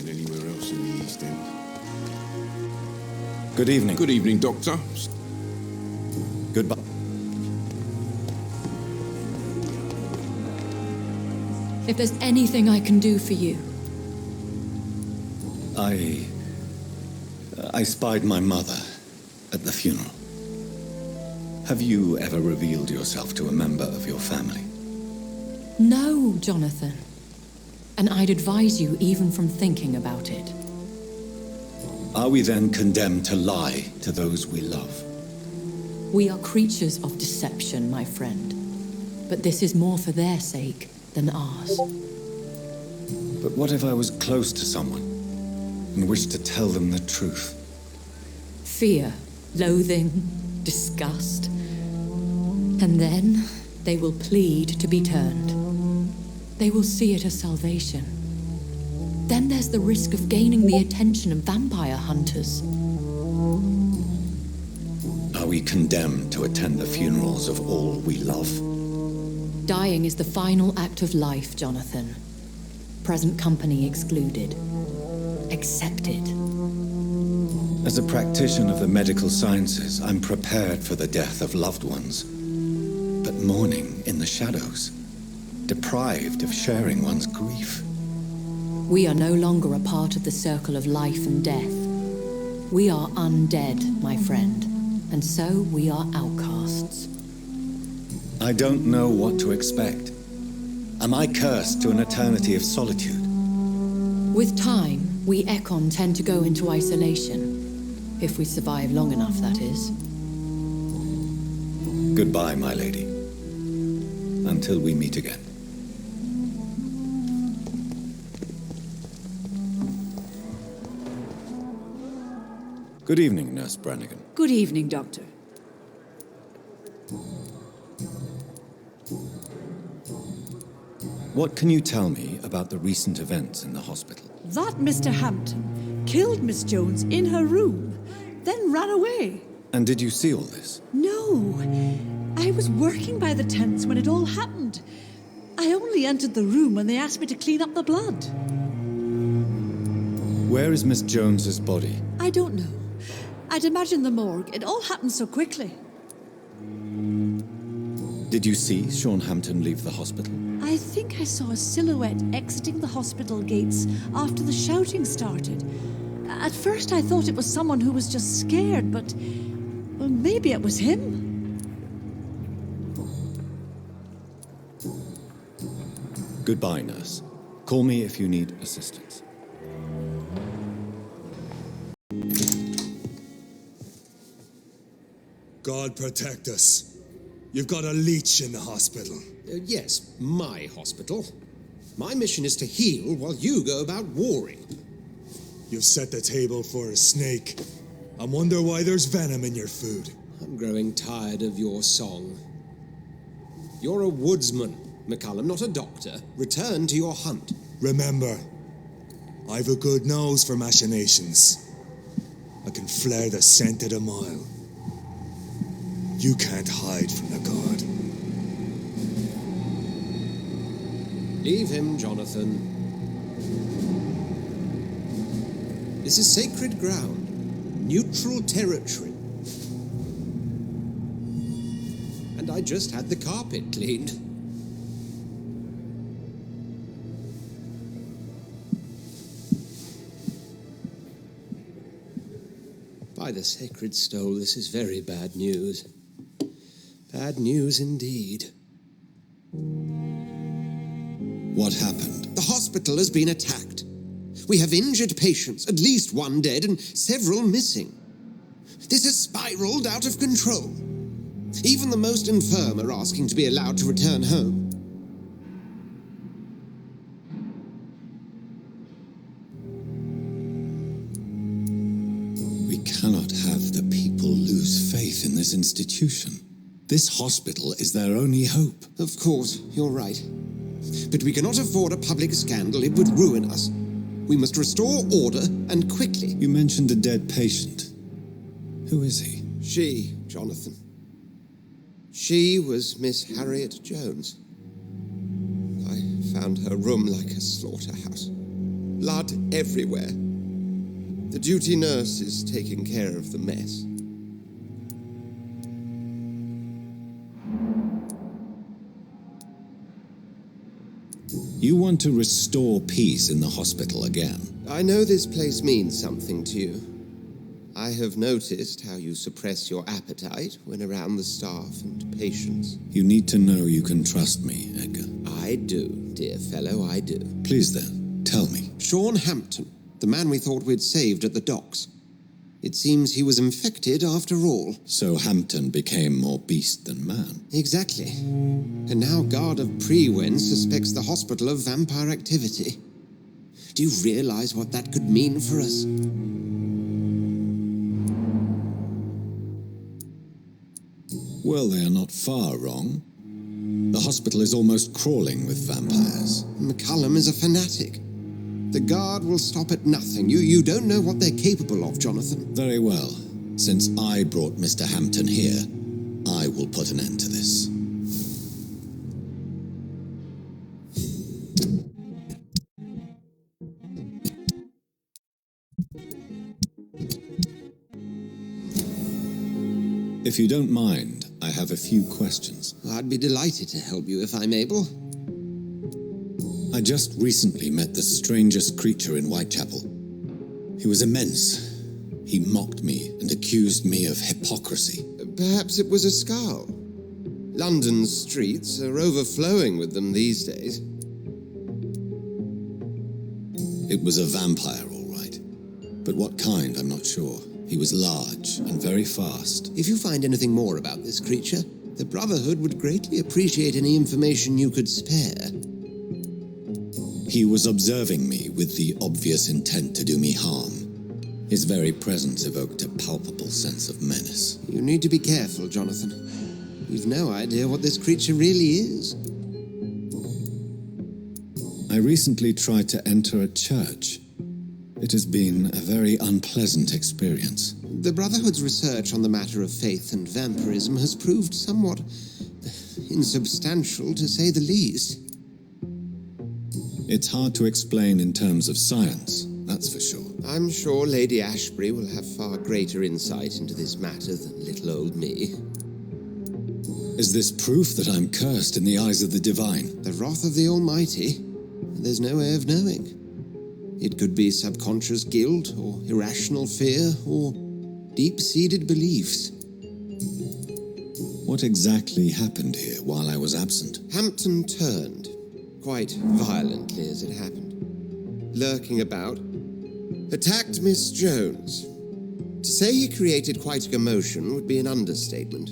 than anywhere else in the East End. Good evening. Good evening, Doctor. Goodbye. If there's anything I can do for you. I spied my mother at the funeral. Have you ever revealed yourself to a member of your family? No, Jonathan. And I'd advise you even from thinking about it. Are we then condemned to lie to those we love? We are creatures of deception, my friend. But this is more for their sake than ours. But what if I was close to someone and wished to tell them the truth? Fear, loathing, disgust. And then they will plead to be turned. They will see it as salvation. Then there's the risk of gaining the attention of vampire hunters. Are we condemned to attend the funerals of all we love? Dying is the final act of life, Jonathan. Present company excluded. Accepted. As a practitioner of the medical sciences, I'm prepared for the death of loved ones. But mourning in the shadows, deprived of sharing one's grief. We are no longer a part of the circle of life and death. We are undead, my friend, and so we are outcasts. I don't know what to expect. Am I cursed to an eternity of solitude? With time, we Ekon tend to go into isolation. If we survive long enough, that is. Goodbye, my lady. Until we meet again. Good evening, Nurse Brannigan. Good evening, Doctor. What can you tell me about the recent events in the hospital? That Mr. Hampton killed Miss Jones in her room, then ran away. And did you see all this? No, I was working by the tents when it all happened. I only entered the room when they asked me to clean up the blood. Where is Miss Jones's body? I don't know. I'd imagine the morgue. It all happened so quickly. Did you see Sean Hampton leave the hospital? I think I saw a silhouette exiting the hospital gates after the shouting started. At first I thought it was someone who was just scared, but well, maybe it was him. Goodbye, nurse. Call me if you need assistance. God protect us. You've got a leech in the hospital. Yes, my hospital. My mission is to heal while you go about warring. You've set the table for a snake. I wonder why there's venom in your food. I'm growing tired of your song. You're a woodsman, McCullum, not a doctor. Return to your hunt. Remember, I've a good nose for machinations. I can flare the scent at a mile. You can't hide from the god. Leave him, Jonathan. This is sacred ground, neutral territory. And I just had the carpet cleaned. By the sacred stole, this is very bad news. Bad news indeed. What happened? The hospital has been attacked. We have injured patients, at least one dead and several missing. This has spiraled out of control. Even the most infirm are asking to be allowed to return home. We cannot have the people lose faith in this institution. This hospital is their only hope. Of course, you're right. But we cannot afford a public scandal. It would ruin us. We must restore order, and quickly. You mentioned a dead patient. Who is he? She, Jonathan. She was Miss Harriet Jones. I found her room like a slaughterhouse. Blood everywhere. The duty nurse is taking care of the mess. You want to restore peace in the hospital again? I know this place means something to you. I have noticed how you suppress your appetite when around the staff and patients. You need to know you can trust me, Edgar. I do, dear fellow, I do. Please then, tell me. Sean Hampton, the man we thought we'd saved at the docks. It seems he was infected after all. So Hampton became more beast than man. Exactly. And now Guard of Prewen suspects the hospital of vampire activity. Do you realize what that could mean for us? Well, they are not far wrong. The hospital is almost crawling with vampires. McCullum is a fanatic. The Guard will stop at nothing. You don't know what they're capable of, Jonathan. Very well. Since I brought Mr. Hampton here, I will put an end to this. If you don't mind, I have a few questions. I'd be delighted to help you if I'm able. I just recently met the strangest creature in Whitechapel. He was immense. He mocked me and accused me of hypocrisy. Perhaps it was a skull. London's streets are overflowing with them these days. It was a vampire, all right. But what kind, I'm not sure. He was large and very fast. If you find anything more about this creature, the Brotherhood would greatly appreciate any information you could spare. He was observing me with the obvious intent to do me harm. His very presence evoked a palpable sense of menace. You need to be careful, Jonathan. You've no idea what this creature really is. I recently tried to enter a church. It has been a very unpleasant experience. The Brotherhood's research on the matter of faith and vampirism has proved somewhat insubstantial, to say the least. It's hard to explain in terms of science, that's for sure. I'm sure Lady Ashbury will have far greater insight into this matter than little old me. Is this proof that I'm cursed in the eyes of the divine? The wrath of the Almighty? There's no way of knowing. It could be subconscious guilt, or irrational fear, or deep-seated beliefs. What exactly happened here while I was absent? Hampton turned, quite violently as it happened. Lurking about, attacked Miss Jones. To say he created quite a commotion would be an understatement.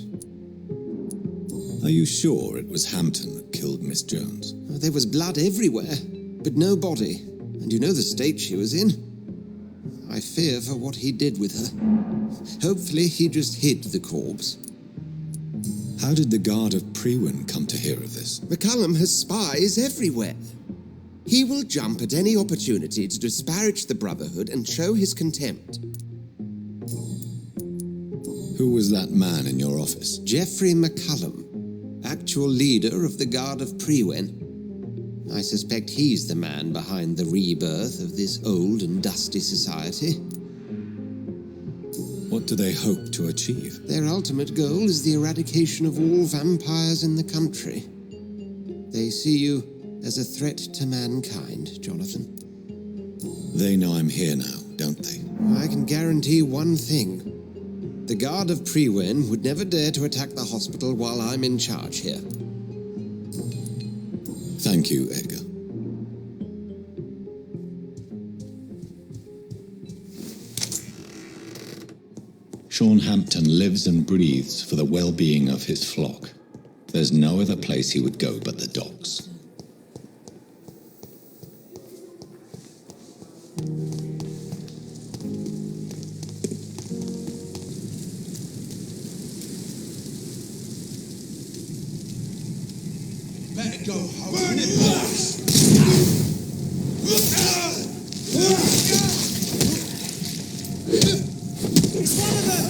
Are you sure it was Hampton that killed Miss Jones? There was blood everywhere, but no body. And you know the state she was in. I fear for what he did with her. Hopefully he just hid the corpse. How did the Guard of Prewen come to hear of this? McCullum has spies everywhere. He will jump at any opportunity to disparage the Brotherhood and show his contempt. Who was that man in your office? Geoffrey McCullum, actual leader of the Guard of Prewen. I suspect he's the man behind the rebirth of this old and dusty society. What do they hope to achieve? Their ultimate goal is the eradication of all vampires in the country. They see you as a threat to mankind, Jonathan. They know I'm here now, don't they? I can guarantee one thing. The Guard of Prewen would never dare to attack the hospital while I'm in charge here. Thank you, Edgar. Sean Hampton lives and breathes for the well-being of his flock. There's no other place he would go but the docks. Let it go. Burn it! It's one of them!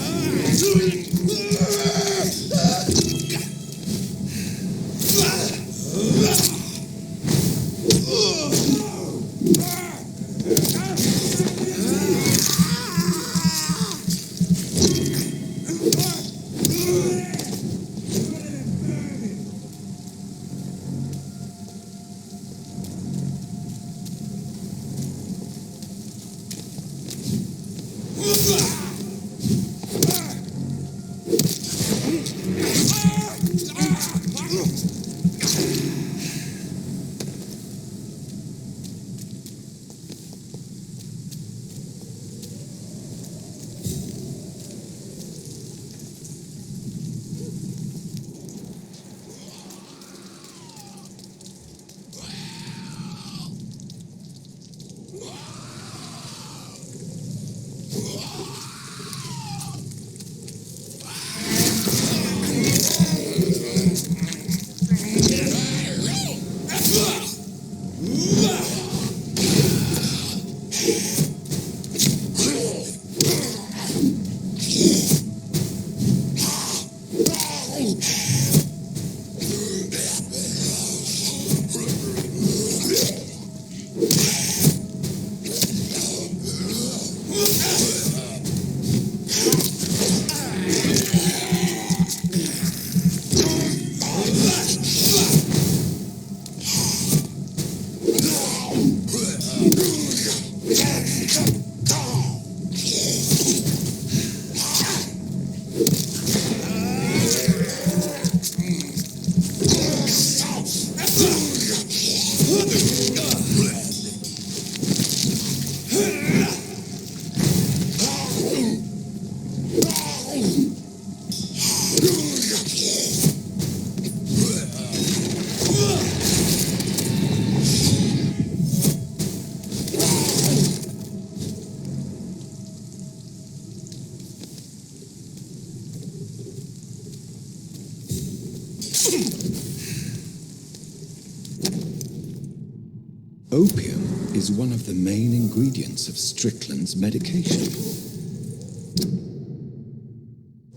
Opium is one of the main ingredients of Strickland's medication.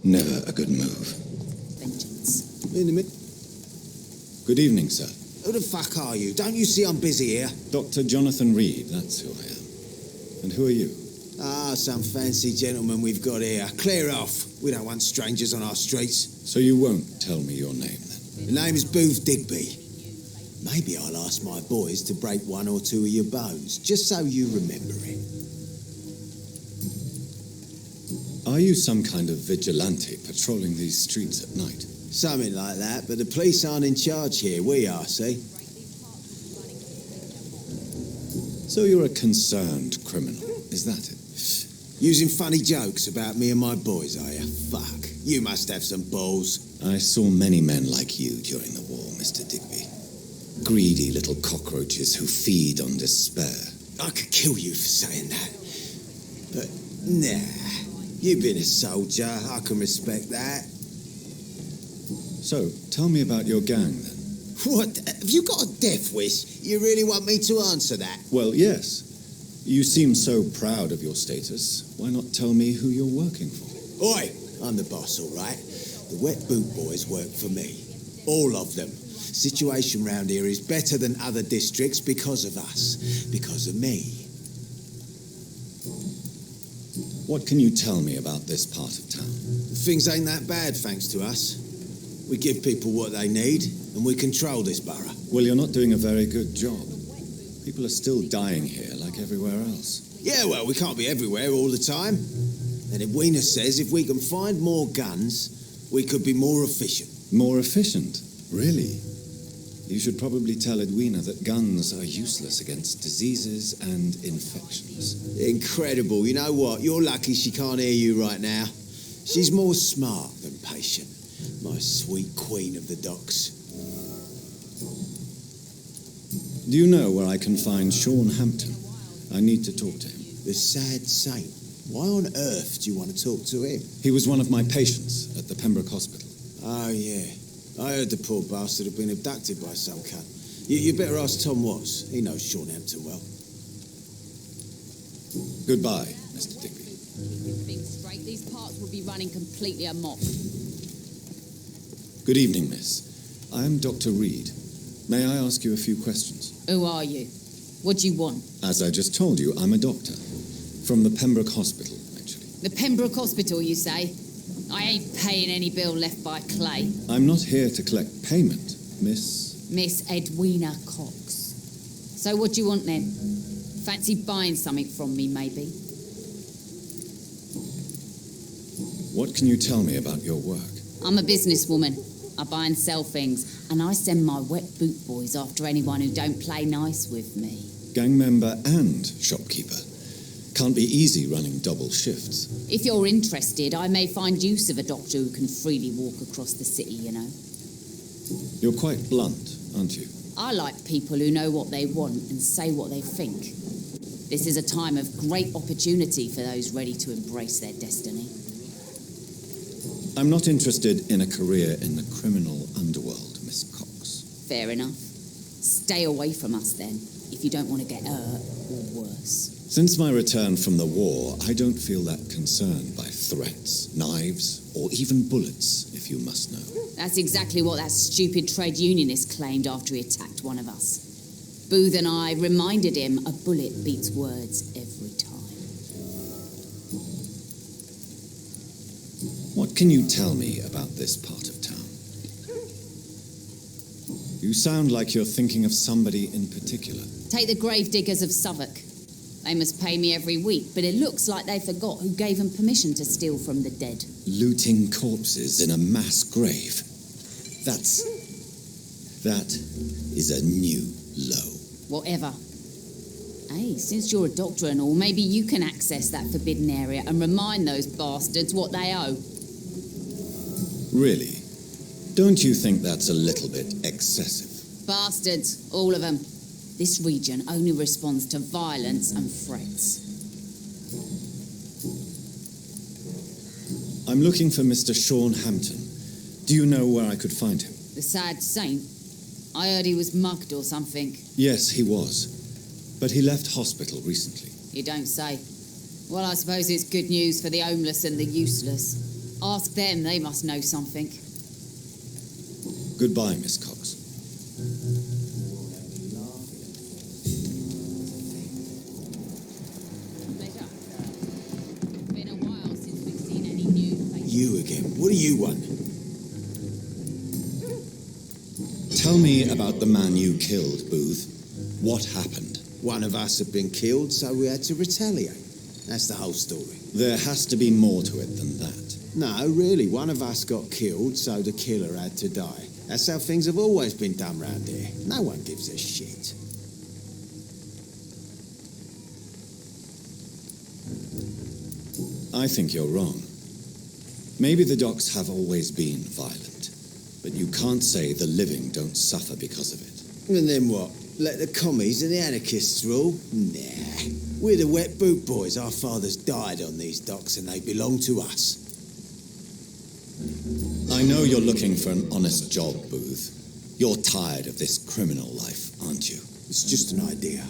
Never a good move. Vengeance. In a minute. Good evening, sir. Who the fuck are you? Don't you see I'm busy here? Dr. Jonathan Reed, that's who I am. And who are you? Ah, some fancy gentleman we've got here. Clear off. We don't want strangers on our streets. So you won't tell me your name, then? The name is Booth Digby. Maybe I'll ask my boys to break one or two of your bones, just so you remember it. Are you some kind of vigilante patrolling these streets at night? Something like that, but the police aren't in charge here. We are, see? So you're a concerned criminal, is that it? Using funny jokes about me and my boys, are you? Fuck. You must have some balls. I saw many men like you during the war, Mr. Digby. Greedy little cockroaches who feed on despair. I could kill you for saying that. But, nah. You've been a soldier. I can respect that. So, tell me about your gang, then. What? Have you got a death wish? You really want me to answer that? Well, yes. You seem so proud of your status. Why not tell me who you're working for? Oi! I'm the boss, all right? The Wet Boot Boys work for me. All of them. Situation round here is better than other districts because of us. Because of me. What can you tell me about this part of town? Things ain't that bad, thanks to us. We give people what they need, and we control this borough. Well, you're not doing a very good job. People are still dying here like everywhere else. Yeah, well, we can't be everywhere all the time. And Edwina says if we can find more guns, we could be more efficient. More efficient? Really? You should probably tell Edwina that guns are useless against diseases and infections. Incredible. You know what? You're lucky she can't hear you right now. She's more smart than patient. My sweet queen of the docks. Do you know where I can find Sean Hampton? I need to talk to him. The sad saint. Why on earth do you want to talk to him? He was one of my patients at the Pembroke Hospital. Oh, yeah. I heard the poor bastard had been abducted by some cunt. You better ask Tom Watts. He knows Sean Hampton well. Goodbye, Mr. Digby. Being straight, these parts would be running completely amok. Good evening, miss. I am Dr. Reed. May I ask you a few questions? Who are you? What do you want? As I just told you, I'm a doctor. From the Pembroke Hospital, actually. The Pembroke Hospital, you say? I ain't paying any bill left by Clay. I'm not here to collect payment, Miss... Miss Edwina Cox. So what do you want then? Fancy buying something from me, maybe? What can you tell me about your work? I'm a businesswoman. I buy and sell things, and I send my wet boot boys after anyone who don't play nice with me. Gang member and shopkeeper. Can't be easy running double shifts. If you're interested, I may find use of a doctor who can freely walk across the city, you know. You're quite blunt, aren't you? I like people who know what they want and say what they think. This is a time of great opportunity for those ready to embrace their destiny. I'm not interested in a career in the criminal underworld, Miss Cox. Fair enough. Stay away from us then, if you don't want to get hurt or worse. Since my return from the war, I don't feel that concerned by threats, knives, or even bullets, if you must know. That's exactly what that stupid trade unionist claimed after he attacked one of us. Booth and I reminded him a bullet beats words every time. What can you tell me about this part of town? You sound like you're thinking of somebody in particular. Take the gravediggers of Southwark. They must pay me every week, but it looks like they forgot who gave them permission to steal from the dead. Looting corpses in a mass grave. That is a new low. Whatever. Hey, since you're a doctor and all, maybe you can access that forbidden area and remind those bastards what they owe. Really? Don't you think that's a little bit excessive? Bastards, all of them. This region only responds to violence and threats. I'm looking for Mr. Sean Hampton. Do you know where I could find him? The sad saint? I heard he was mugged or something. Yes, he was. But he left hospital recently. You don't say. Well, I suppose it's good news for the homeless and the useless. Ask them, they must know something. Goodbye, Miss Cox. Pleasure. It's been a while since we've seen any new faces. You again. What do you want? Tell me about the man you killed, Booth. What happened? One of us had been killed, so we had to retaliate. That's the whole story. There has to be more to it than that. No, really, one of us got killed, so the killer had to die. That's how things have always been done round here. No one gives a shit. I think you're wrong. Maybe the docks have always been violent, but you can't say the living don't suffer because of it. And then what? Let the commies and the anarchists rule? Nah. We're the wet boot boys. Our fathers died on these docks and they belong to us. I know you're looking for an honest job, Booth. You're tired of this criminal life, aren't you? It's just an idea.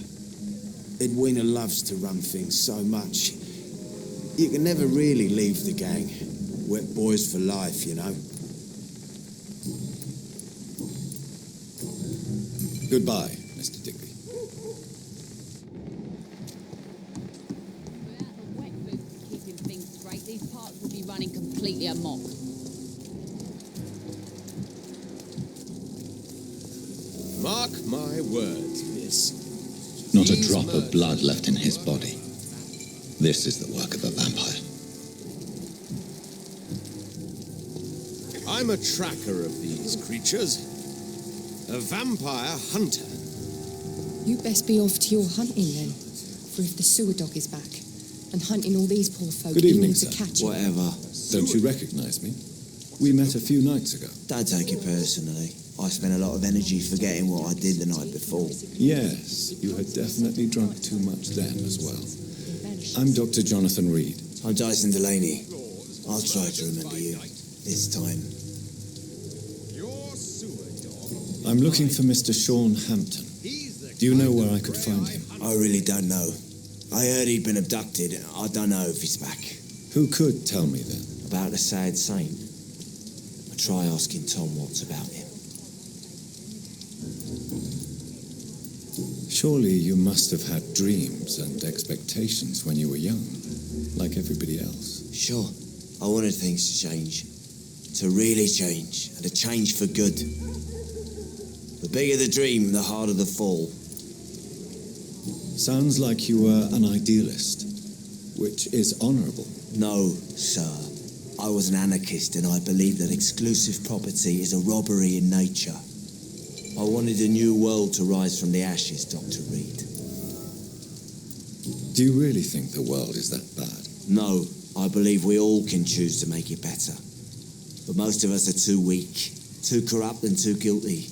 Edwina loves to run things so much. You can never really leave the gang. Wet boys for life, you know. Goodbye, Mr. Digby. Without the wet boots keeping things straight, these parts would be running completely amok. Mark my words, miss. Not a drop of blood left in his body. This is the work of a vampire. I'm a tracker of these creatures. A vampire hunter. You best be off to your hunting then. For if the sewer dog is back and hunting all these poor folk, Good he evening, means to sir. catch you. Whatever. Don't you recognize me? We met a few nights ago. Don't take it personally. I spent a lot of energy forgetting what I did the night before. Yes, you had definitely drunk too much then as well. I'm Dr. Jonathan Reed. I'm Dyson Delaney. I'll try to remember you. This time. Your sewer dog. I'm looking for Mr. Sean Hampton. Do you know where I could find him? I really don't know. I heard he'd been abducted. I don't know if he's back. Who could tell me then? About the sad saint. I try asking Tom what's about him. Surely you must have had dreams and expectations when you were young, like everybody else. Sure. I wanted things to change. To really change. And to change for good. The bigger the dream, the harder the fall. Sounds like you were an idealist, which is honourable. No, sir. I was an anarchist and I believed that exclusive property is a robbery in nature. I wanted a new world to rise from the ashes, Dr. Reed. Do you really think the world is that bad? No, I believe we all can choose to make it better. But most of us are too weak, too corrupt and too guilty.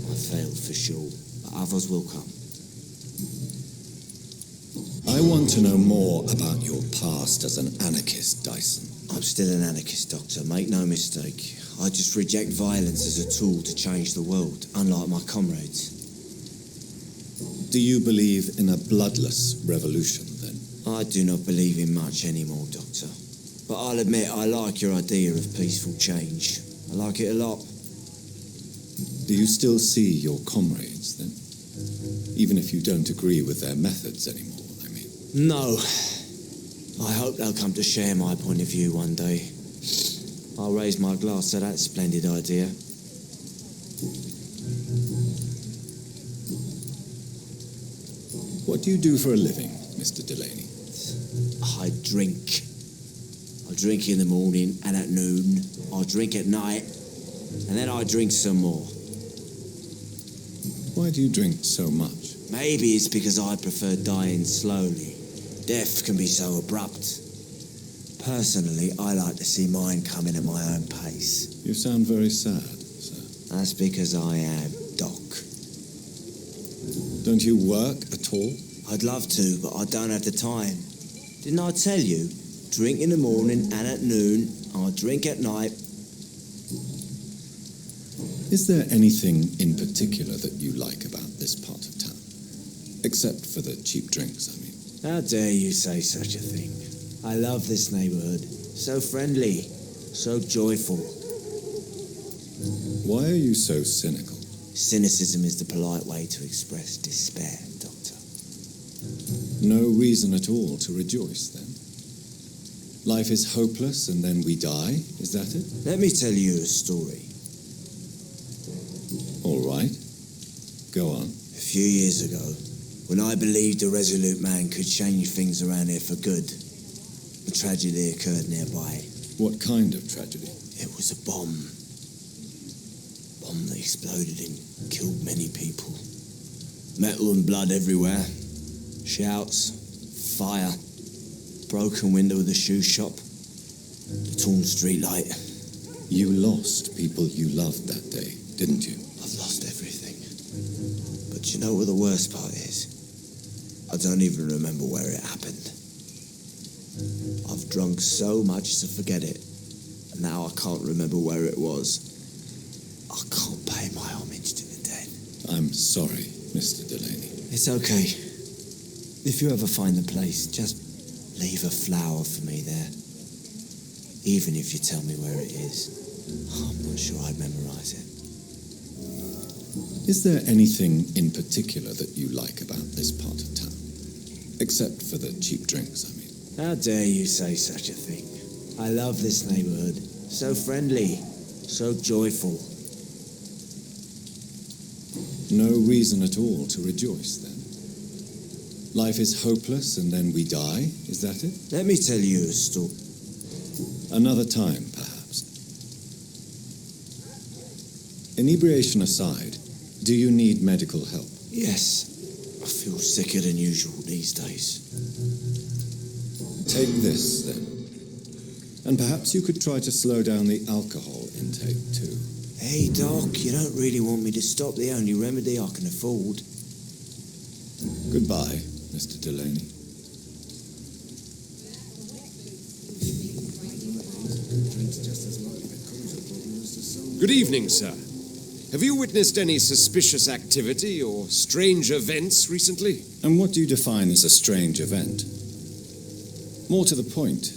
I failed for sure, but others will come. I want to know more about your past as an anarchist, Dyson. I'm still an anarchist, Doctor, make no mistake. I just reject violence as a tool to change the world, unlike my comrades. Do you believe in a bloodless revolution, then? I do not believe in much anymore, Doctor. But I'll admit I like your idea of peaceful change. I like it a lot. Do you still see your comrades, then? Even if you don't agree with their methods anymore, I mean. No. I hope they'll come to share my point of view one day. I'll raise my glass to that splendid idea. What do you do for a living, Mr. Delaney? I drink. I drink in the morning and at noon. I drink at night. And then I drink some more. Why do you drink so much? Maybe it's because I prefer dying slowly. Death can be so abrupt. Personally, I like to see mine coming at my own pace. You sound very sad, sir. That's because I am, Doc. Don't you work at all? I'd love to, but I don't have the time. Didn't I tell you? Drink in the morning and at noon. I drink at night. Is there anything in particular that you like about this part of town? Except for the cheap drinks, I mean. How dare you say such a thing? I love this neighborhood. So friendly, so joyful. Why are you so cynical? Cynicism is the polite way to express despair, Doctor. No reason at all to rejoice, then? Life is hopeless and then we die, is that it? Let me tell you a story. All right. Go on. A few years ago, when I believed a resolute man could change things around here for good, a tragedy occurred nearby. What kind of tragedy? It was a bomb. Bomb that exploded and killed many people. Metal and blood everywhere. Shouts, fire, broken window of the shoe shop, the torn street light. You lost people you loved that day, didn't you? I've lost everything. But you know what the worst part is? I don't even remember where it happened. I've drunk so much to forget it, and now I can't remember where it was. I can't pay my homage to the dead. I'm sorry, Mr. Delaney. It's okay. If you ever find the place, just leave a flower for me there. Even if you tell me where it is. I'm not sure I'd memorize it. Is there anything in particular that you like about this part of town? Except for the cheap drinks, I mean. How dare you say such a thing? I love this neighborhood. So friendly, so joyful. No reason at all to rejoice, then? Life is hopeless and then we die, is that it? Let me tell you a story. Another time, perhaps. Inebriation aside, do you need medical help? Yes. I feel sicker than usual these days. Take this, then. And perhaps you could try to slow down the alcohol intake, too. Hey, Doc, you don't really want me to stop the only remedy I can afford. Goodbye, Mr. Delaney. Good evening, sir. Have you witnessed any suspicious activity or strange events recently? And what do you define as a strange event? More to the point,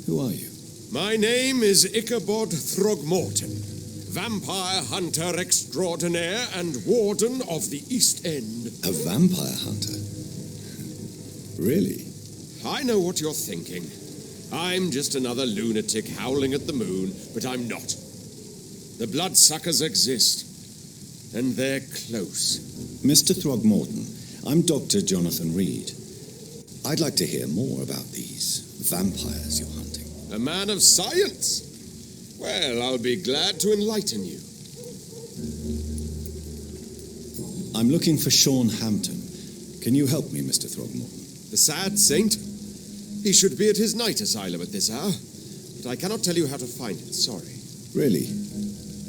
who are you? My name is Ichabod Throgmorton, vampire hunter extraordinaire and warden of the East End. A vampire hunter? Really? I know what you're thinking. I'm just another lunatic howling at the moon, but I'm not. The bloodsuckers exist, and they're close. Mr. Throgmorton, I'm Dr. Jonathan Reed. I'd like to hear more about these vampires you're hunting. A man of science. Well, I'll be glad to enlighten you. I'm looking for Sean Hampton. Can you help me, Mr. Throgmorton? The sad saint? He should be at his night asylum at this hour, but I cannot tell you how to find it, sorry. Really?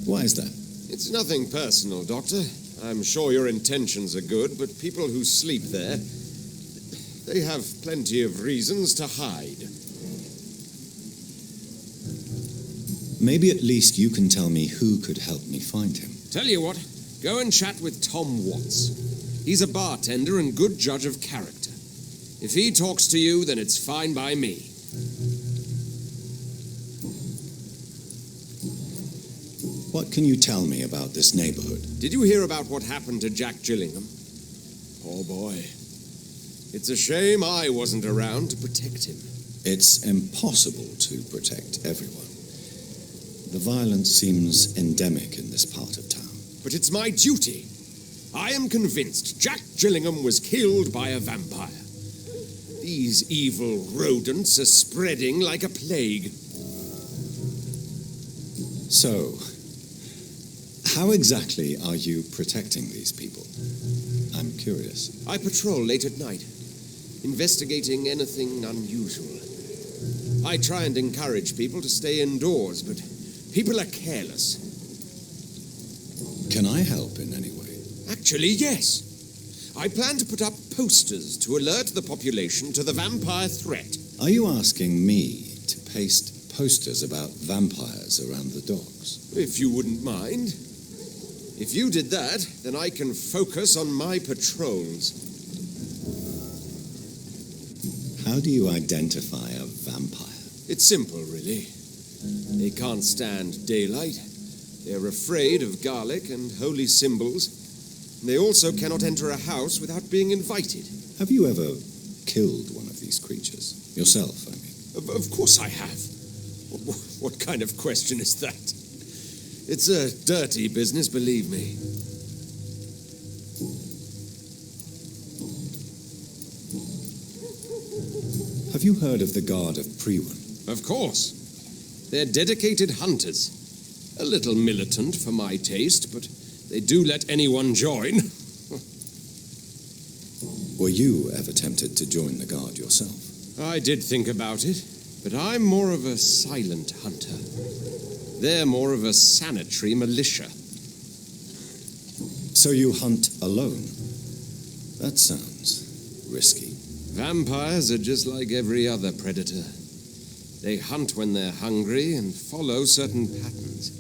Why is that? It's nothing personal, Doctor. I'm sure your intentions are good, but people who sleep there, they have plenty of reasons to hide. Maybe at least you can tell me who could help me find him. Tell you what, go and chat with Tom Watts. He's a bartender and good judge of character. If he talks to you, then it's fine by me. What can you tell me about this neighborhood? Did you hear about what happened to Jack Gillingham? Poor boy. It's a shame I wasn't around to protect him. It's impossible to protect everyone. The violence seems endemic in this part of town. But it's my duty. I am convinced Jack Gillingham was killed by a vampire. These evil rodents are spreading like a plague. So, how exactly are you protecting these people? I'm curious. I patrol late at night, investigating anything unusual. I try and encourage people to stay indoors, but people are careless. Can I help in any way? Actually, yes. I plan to put up posters to alert the population to the vampire threat. Are you asking me to paste posters about vampires around the docks? If you wouldn't mind. If you did that, then I can focus on my patrols. How do you identify a vampire? It's simple, really. They can't stand daylight. They're afraid of garlic and holy symbols. They also cannot enter a house without being invited. Have you ever killed one of these creatures? Yourself, I mean. Of course I have. What kind of question is that? It's a dirty business, believe me. Have you heard of the Guard of Priwen? Of course. They're dedicated hunters. A little militant for my taste, but they do let anyone join. Were you ever tempted to join the Guard yourself? I did think about it, but I'm more of a silent hunter. They're more of a sanitary militia. So you hunt alone? That sounds risky. Vampires are just like every other predator. They hunt when they're hungry and follow certain patterns.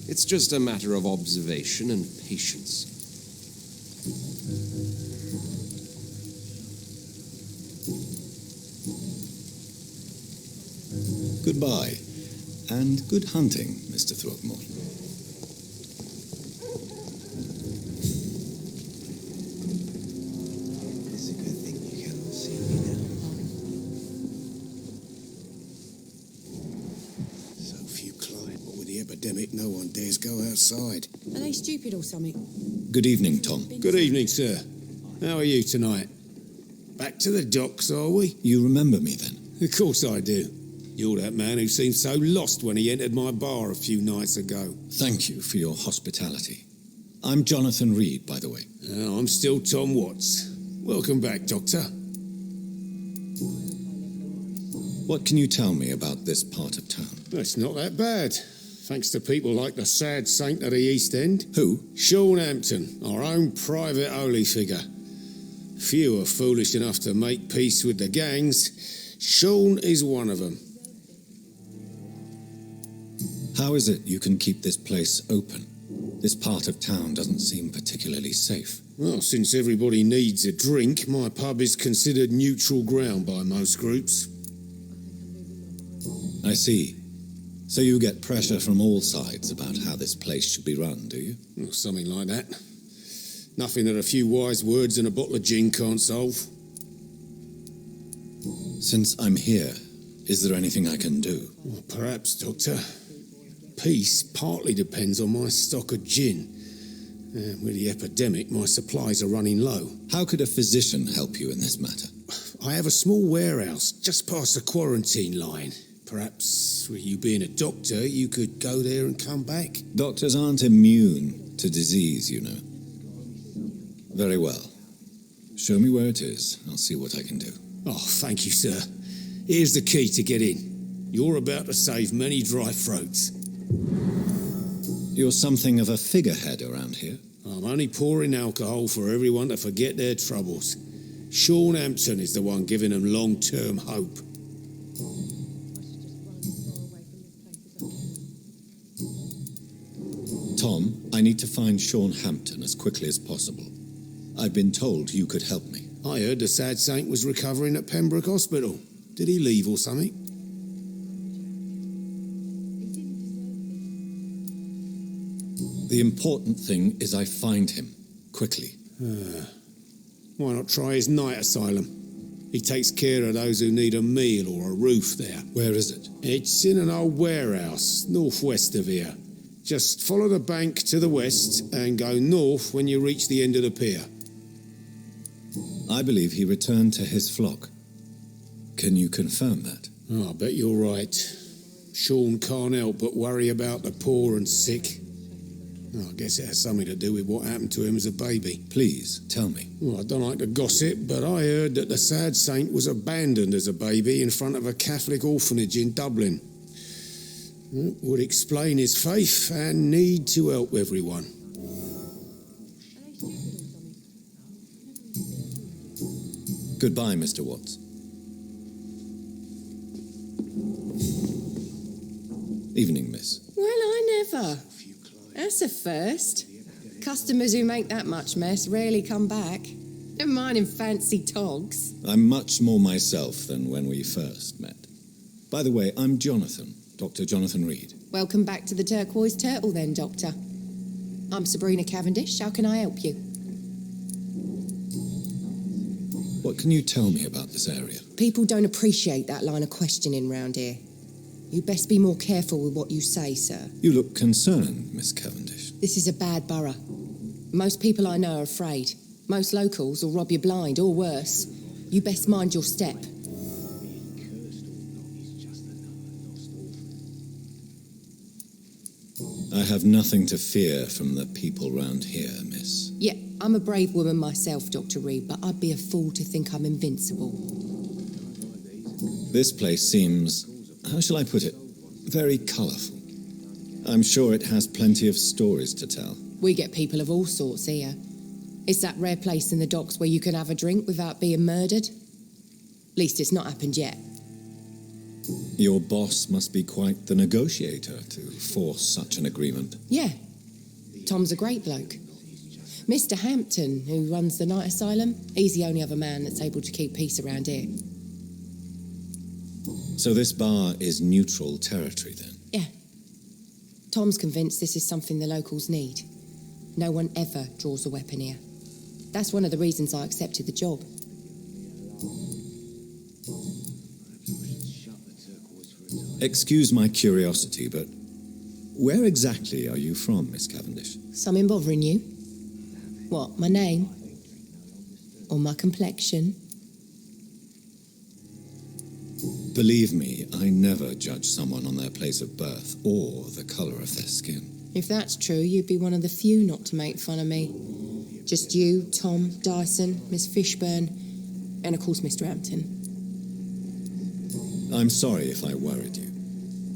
It's just a matter of observation and patience. Goodbye, and good hunting, Mr. Throgmorton. It's a good thing you cannot see me now. So few clients. What with the epidemic, no one dares go outside. Are they stupid or something? Good evening, Tom. Good evening, sir. How are you tonight? Back to the docks, are we? You remember me then? Of course I do. You're that man who seemed so lost when he entered my bar a few nights ago. Thank you for your hospitality. I'm Jonathan Reed, by the way. I'm still Tom Watts. Welcome back, Doctor. What can you tell me about this part of town? It's not that bad. Thanks to people like the sad saint of the East End. Who? Sean Hampton, our own private holy figure. Few are foolish enough to make peace with the gangs. Sean is one of them. How is it you can keep this place open? This part of town doesn't seem particularly safe. Well, since everybody needs a drink, my pub is considered neutral ground by most groups. I see. So you get pressure from all sides about how this place should be run, do you? Well, something like that. Nothing that a few wise words and a bottle of gin can't solve. Since I'm here, is there anything I can do? Well, perhaps, Doctor. Peace partly depends on my stock of gin. With the epidemic, my supplies are running low. How could a physician help you in this matter? I have a small warehouse just past the quarantine line. Perhaps, with you being a doctor, you could go there and come back? Doctors aren't immune to disease, you know. Very well. Show me where it is. I'll see what I can do. Oh, thank you, sir. Here's the key to get in. You're about to save many dry throats. You're something of a figurehead around here. I'm only pouring alcohol for everyone to forget their troubles. Sean Hampton is the one giving them long-term hope. Tom, I need to find Sean Hampton as quickly as possible. I've been told you could help me. I heard the sad saint was recovering at Pembroke Hospital. Did he leave or something? The important thing is I find him, quickly. Why not try his night asylum? He takes care of those who need a meal or a roof there. Where is it? It's in an old warehouse, northwest of here. Just follow the bank to the west and go north when you reach the end of the pier. I believe he returned to his flock. Can you confirm that? Oh, I bet you're right. Sean can't help but worry about the poor and sick. Oh, I guess it has something to do with what happened to him as a baby. Please, tell me. Well, I don't like to gossip, but I heard that the sad saint was abandoned as a baby in front of a Catholic orphanage in Dublin. That would explain his faith and need to help everyone. Goodbye, Mr. Watts. Evening, miss. Well, I never. That's a first. Customers who make that much mess rarely come back. Never mind in fancy togs. I'm much more myself than when we first met. By the way, I'm Jonathan, Dr. Jonathan Reed. Welcome back to the Turquoise Turtle then, Doctor. I'm Sabrina Cavendish. How can I help you? What can you tell me about this area? People don't appreciate that line of questioning round here. You best be more careful with what you say, sir. You look concerned, Miss Cavendish. This is a bad borough. Most people I know are afraid. Most locals will rob you blind, or worse. You best mind your step. I have nothing to fear from the people round here, miss. Yeah, I'm a brave woman myself, Dr. Reed, but I'd be a fool to think I'm invincible. This place seems, how shall I put it, very colourful. I'm sure it has plenty of stories to tell. We get people of all sorts here. It's that rare place in the docks where you can have a drink without being murdered. At least it's not happened yet. Your boss must be quite the negotiator to force such an agreement. Yeah. Tom's a great bloke. Mr. Hampton, who runs the night asylum, he's the only other man that's able to keep peace around here. So this bar is neutral territory, then? Yeah. Tom's convinced this is something the locals need. No one ever draws a weapon here. That's one of the reasons I accepted the job. Excuse my curiosity, but where exactly are you from, Miss Cavendish? Something bothering you? What, my name? Or my complexion? Believe me, I never judge someone on their place of birth or the colour of their skin. If that's true, you'd be one of the few not to make fun of me. Just you, Tom, Dyson, Miss Fishburne, and of course Mr. Hampton. I'm sorry if I worried you.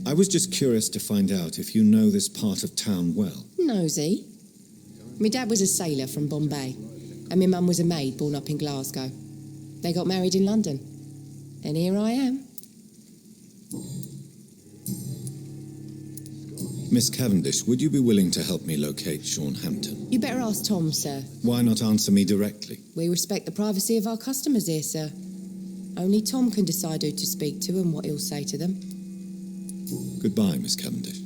I was just curious to find out if you know this part of town well. Nosy. My dad was a sailor from Bombay, and my mum was a maid born up in Glasgow. They got married in London, and here I am. Miss Cavendish, would you be willing to help me locate Sean Hampton? You better ask Tom, sir. Why not answer me directly? We respect the privacy of our customers here, sir. Only Tom can decide who to speak to and what he'll say to them. Goodbye, Miss Cavendish.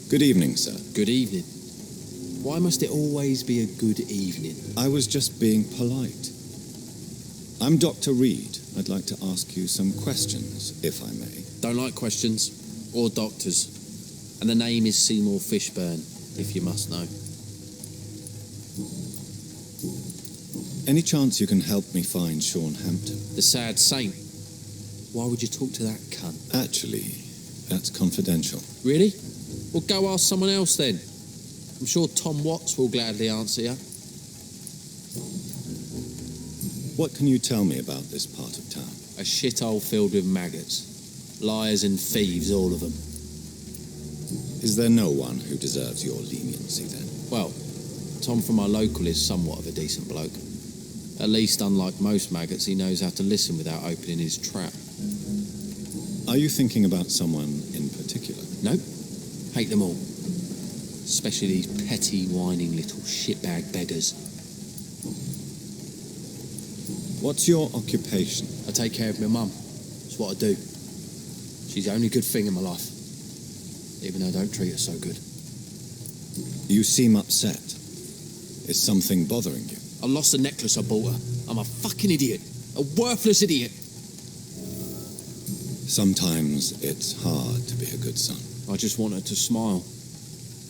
Good evening, sir. Good evening. Why must it always be a good evening? I was just being polite. I'm Dr. Reed. I'd like to ask you some questions, if I may. Don't like questions or doctors. And the name is Seymour Fishburne, if you must know. Any chance you can help me find Sean Hampton? The sad saint. Why would you talk to that cunt? Actually, that's confidential. Really? Well, go ask someone else then. I'm sure Tom Watts will gladly answer you. What can you tell me about this part of town? A shithole filled with maggots. Liars and thieves, all of them. Is there no one who deserves your leniency then? Well, Tom from our local is somewhat of a decent bloke. At least, unlike most maggots, he knows how to listen without opening his trap. Are you thinking about someone in particular? Nope. Hate them all. Especially these petty, whining little shitbag beggars. What's your occupation? I take care of my mum. It's what I do. She's the only good thing in my life. Even though I don't treat her so good. You seem upset. Is something bothering you? I lost the necklace I bought her. I'm a fucking idiot. A worthless idiot. Sometimes it's hard to be a good son. I just want her to smile.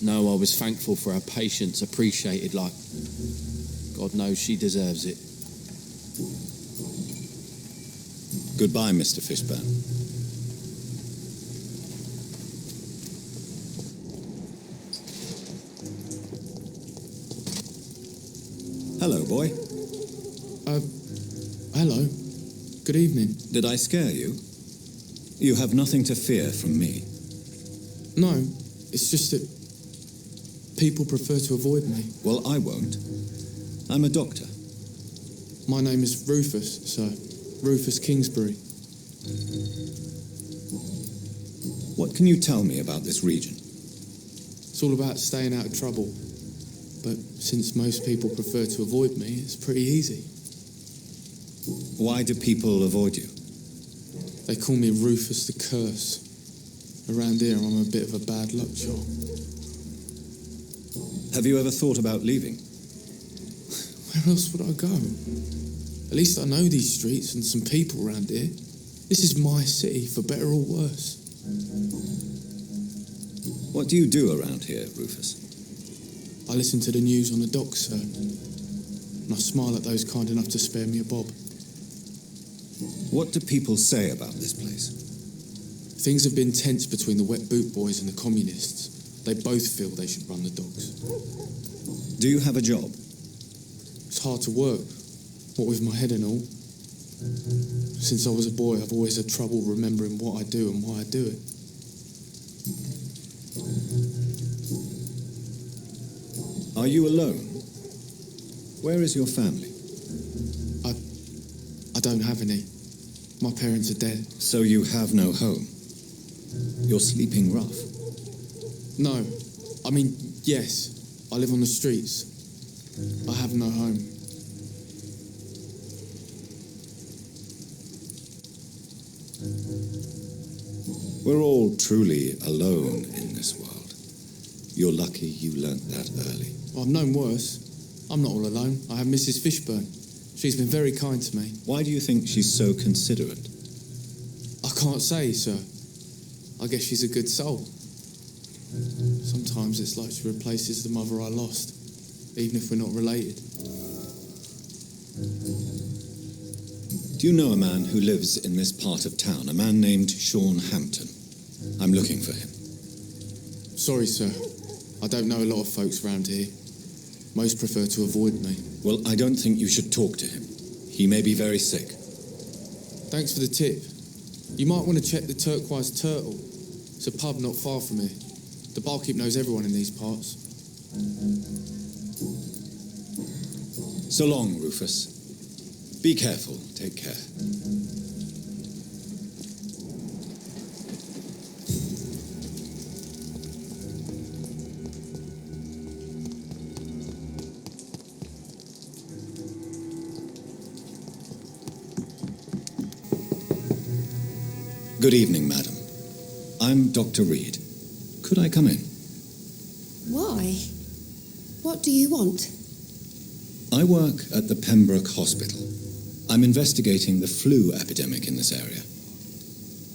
No, I was thankful for her patience, appreciated like... God knows she deserves it. Goodbye, Mr. Fishburne. Hello, boy. Hello. Good evening. Did I scare you? You have nothing to fear from me. No, it's just that people prefer to avoid me. Well, I won't. I'm a doctor. My name is Rufus, sir. Rufus Kingsbury. What can you tell me about this region? It's all about staying out of trouble. But since most people prefer to avoid me, it's pretty easy. Why do people avoid you? They call me Rufus the Curse. Around here, I'm a bit of a bad luck charm. Have you ever thought about leaving? Where else would I go? At least I know these streets and some people around here. This is my city, for better or worse. What do you do around here, Rufus? I listen to the news on the docks, sir. And I smile at those kind enough to spare me a bob. What do people say about this place? Things have been tense between the wet boot boys and the communists. They both feel they should run the docks. Do you have a job? It's hard to work, what with my head and all. Since I was a boy, I've always had trouble remembering what I do and why I do it. Are you alone? Where is your family? I don't have any. My parents are dead. So you have no home? You're sleeping rough? No. I mean, yes. I live on the streets. I have no home. We're all truly alone in this world. You're lucky you learnt that early. Well, I've known worse. I'm not all alone. I have Mrs. Fishburne. She's been very kind to me. Why do you think she's so considerate? I can't say, sir. I guess she's a good soul. Sometimes it's like she replaces the mother I lost, even if we're not related. Do you know a man who lives in this part of town? A man named Sean Hampton. I'm looking for him. Sorry, sir. I don't know a lot of folks around here. Most prefer to avoid me. Well, I don't think you should talk to him. He may be very sick. Thanks for the tip. You might want to check the Turquoise Turtle. It's a pub not far from here. The barkeep knows everyone in these parts. So long, Rufus. Be careful. Take care. Good evening, madam. I'm Dr. Reed. Could I come in? Why? What do you want? I work at the Pembroke Hospital. I'm investigating the flu epidemic in this area.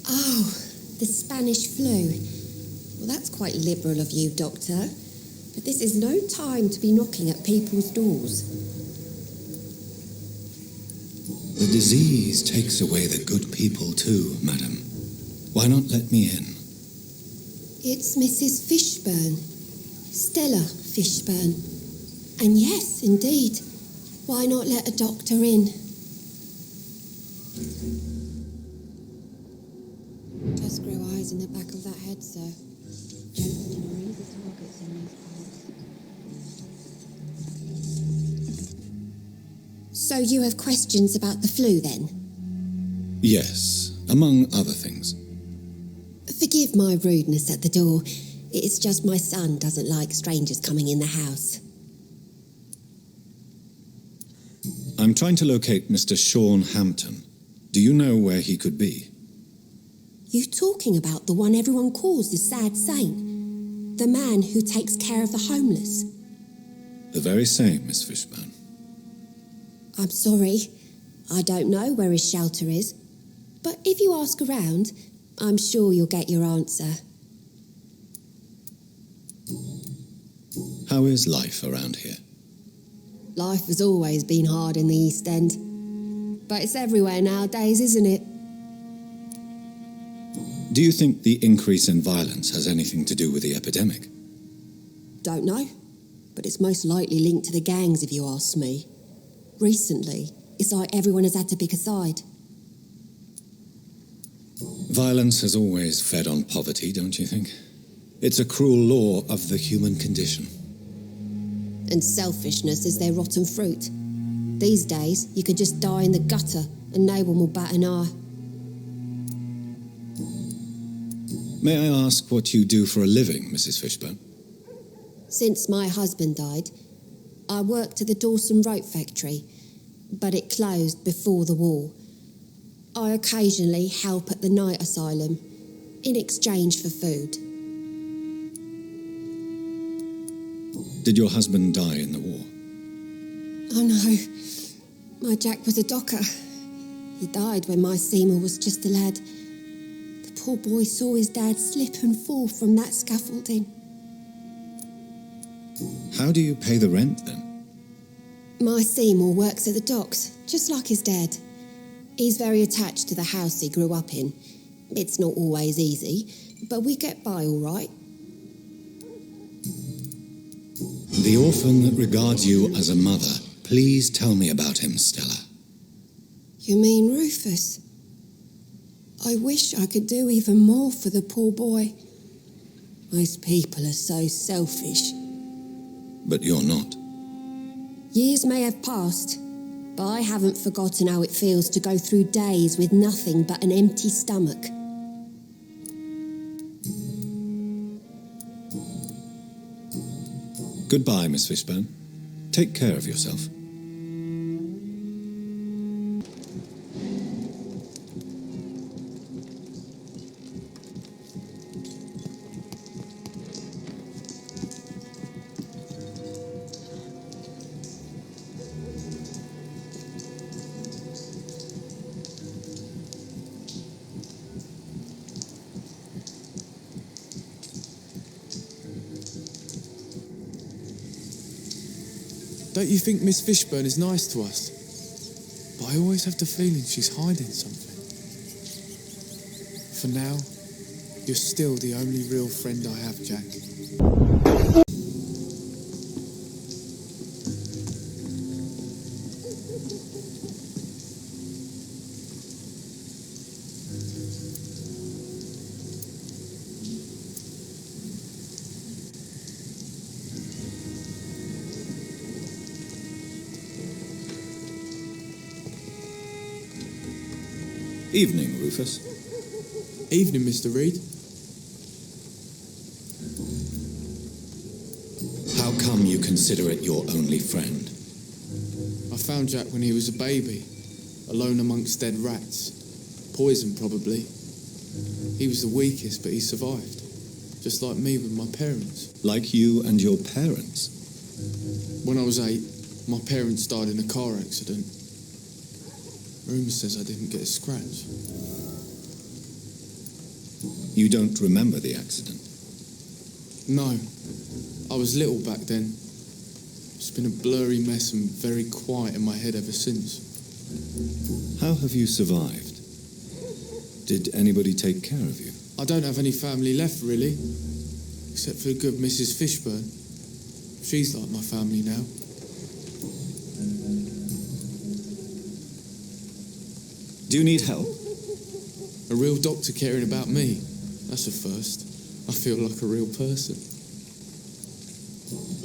Oh, The Spanish flu. Well, that's quite liberal of you, Doctor. But this is no time to be knocking at people's doors. The disease takes away the good people too, madam. Why not let me in? It's Mrs. Fishburne. Stella Fishburne. And yes, indeed. Why not let a doctor in? Just grow eyes in the back of that head, sir. Gentlemen are easy targets in these parts. So you have questions about the flu, then? Yes, among other things. Forgive my rudeness at the door. It's just my son doesn't like strangers coming in the house. I'm trying to locate Mr. Sean Hampton. Do you know where he could be? You talking about the one everyone calls the sad saint? The man who takes care of the homeless? The very same, Miss Fishburne. I'm sorry. I don't know where his shelter is. But if you ask around, I'm sure you'll get your answer. How is life around here? Life has always been hard in the East End. But it's everywhere nowadays, isn't it? Do you think the increase in violence has anything to do with the epidemic? Don't know. But it's most likely linked to the gangs, if you ask me. Recently, it's like everyone has had to pick a side. Violence has always fed on poverty, don't you think? It's a cruel law of the human condition. And selfishness is their rotten fruit. These days, you could just die in the gutter and no one will bat an eye. May I ask what you do for a living, Mrs. Fishburne? Since my husband died, I worked at the Dawson Rope factory, but it closed before the war. I occasionally help at the night asylum in exchange for food. Did your husband die in the war? Oh no, my Jack was a docker. He died when my Seymour was just a lad. The poor boy saw his dad slip and fall from that scaffolding. How do you pay the rent then? My Seymour works at the docks, just like his dad. He's very attached to the house he grew up in. It's not always easy, but we get by all right. The orphan that regards you as a mother, please tell me about him, Stella. You mean Rufus? I wish I could do even more for the poor boy. Most people are so selfish. But you're not. Years may have passed, but I haven't forgotten how it feels to go through days with nothing but an empty stomach. Goodbye, Miss Fishburne. Take care of yourself. Don't you think Miss Fishburne is nice to us? But I always have the feeling she's hiding something. For now, you're still the only real friend I have, Jack. Evening, Rufus. Evening, Mr. Reed. How come you consider it your only friend? I found Jack when he was a baby, alone amongst dead rats. Poison, probably. He was the weakest, but he survived. Just like me with my parents. Like you and your parents? When I was 8, my parents died in a car accident. Rumour says I didn't get a scratch. You don't remember the accident? No. I was little back then. It's been a blurry mess and very quiet in my head ever since. How have you survived? Did anybody take care of you? I don't have any family left, really. Except for good Mrs. Fishburne. She's like my family now. Do you need help? A real doctor caring about me. That's a first. I feel like a real person.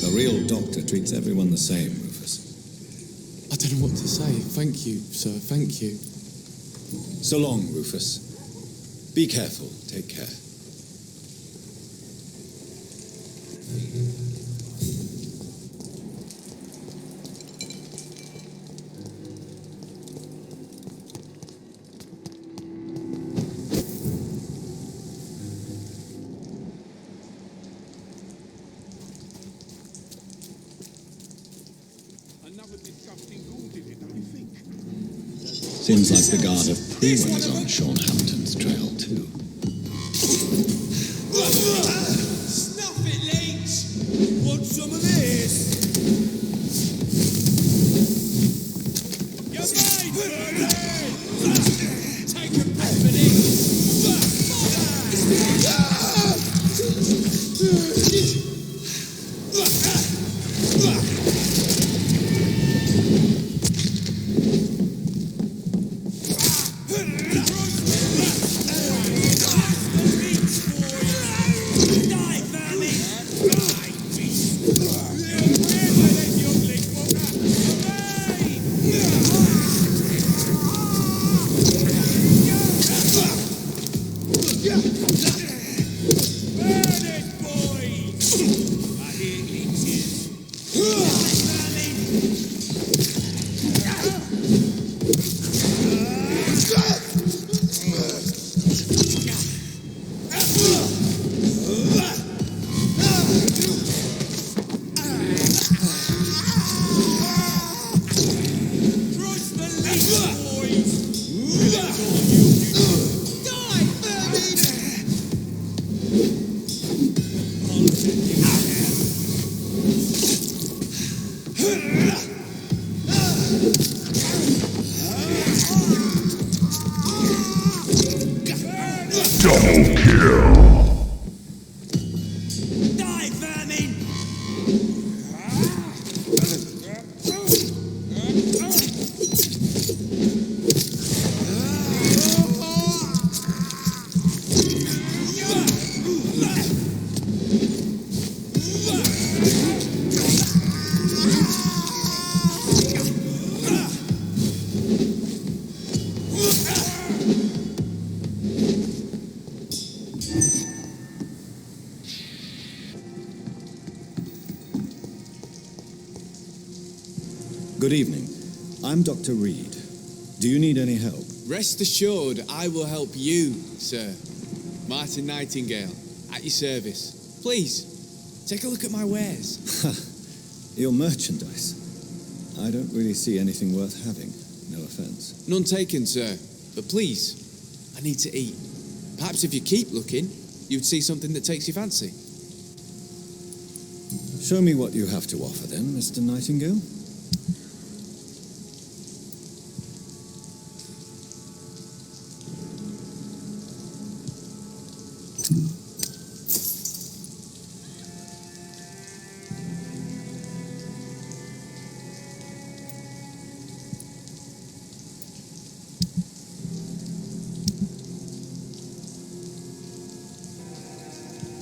A real doctor treats everyone the same, Rufus. I don't know what to say. Thank you, sir. Thank you. So long, Rufus. Be careful. Take care. Seems like the guard of Prewin is on Sean Hampton's trail, too. Snuff it, Leech! Want some of this? You're mine, Bernie! Take a breath of Good evening. I'm Dr. Reed. Do you need any help? Rest assured, I will help you, sir. Martin Nightingale, at your service. Please, take a look at my wares. Your merchandise. I don't really see anything worth having. No offense. None taken, sir. But please, I need to eat. Perhaps if you keep looking, you'd see something that takes your fancy. Show me what you have to offer then, Mr. Nightingale.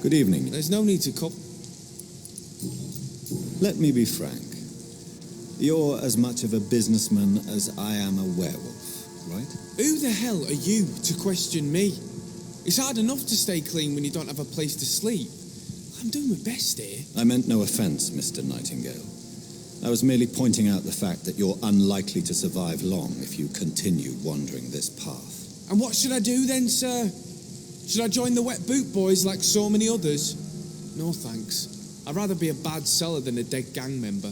Good evening. There's no need to Let me be frank. You're as much of a businessman as I am a werewolf, right? Who the hell are you to question me? It's hard enough to stay clean when you don't have a place to sleep. I'm doing my best here. I meant no offense, Mr. Nightingale. I was merely pointing out the fact that you're unlikely to survive long if you continue wandering this path. And what should I do then, sir? Should I join the Wet Boot Boys like so many others? No thanks. I'd rather be a bad seller than a dead gang member.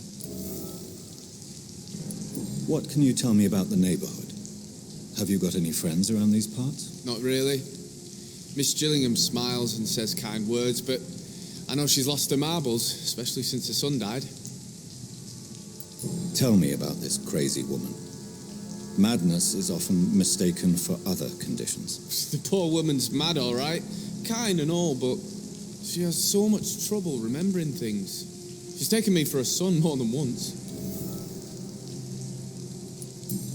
What can you tell me about the neighborhood? Have you got any friends around these parts? Not really. Miss Gillingham smiles and says kind words, but I know she's lost her marbles, especially since her son died. Tell me about this crazy woman. Madness is often mistaken for other conditions. The poor woman's mad, all right. Kind and all, but she has so much trouble remembering things. She's taken me for a son more than once.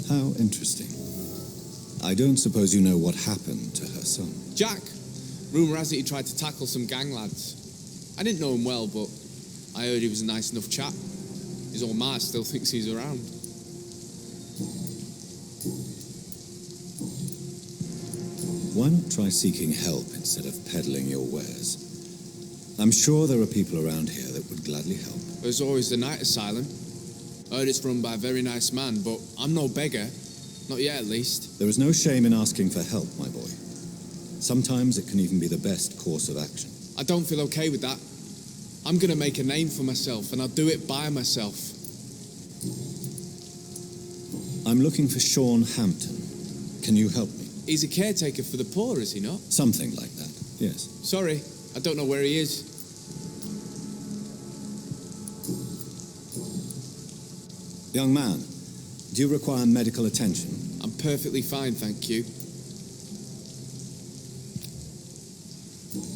How interesting. I don't suppose you know what happened to her son. Jack. Rumour has it he tried to tackle some gang lads. I didn't know him well, but I heard he was a nice enough chap. His old ma still thinks he's around. Why not try seeking help instead of peddling your wares? I'm sure there are people around here that would gladly help. There's always the night asylum. I heard it's run by a very nice man, but I'm no beggar. Not yet, at least. There is no shame in asking for help, my boy. Sometimes it can even be the best course of action. I don't feel okay with that. I'm going to make a name for myself, and I'll do it by myself. I'm looking for Sean Hampton. Can you help me? He's a caretaker for the poor, is he not? Something like that, yes. Sorry, I don't know where he is. Young man, do you require medical attention? I'm perfectly fine, thank you.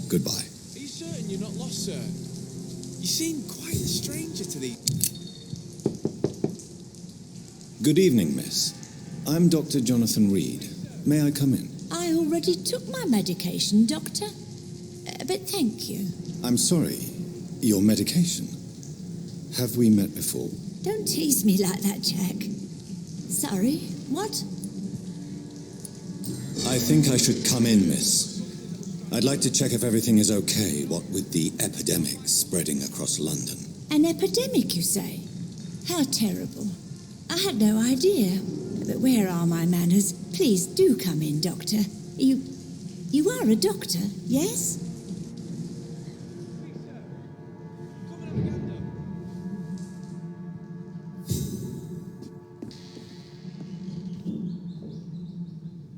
Goodbye. Are you certain you're not lost, sir? You seem quite a stranger to these... Good evening, miss. I'm Dr. Jonathan Reed. May I come in? I already took my medication, Doctor. But thank you. I'm sorry. Your medication? Have we met before? Don't tease me like that, Jack. Sorry, what? I think I should come in, miss. I'd like to check if everything is okay, what with the epidemic spreading across London. An epidemic, you say? How terrible. I had no idea. But where are my manners? Please do come in, Doctor. You are a doctor, yes?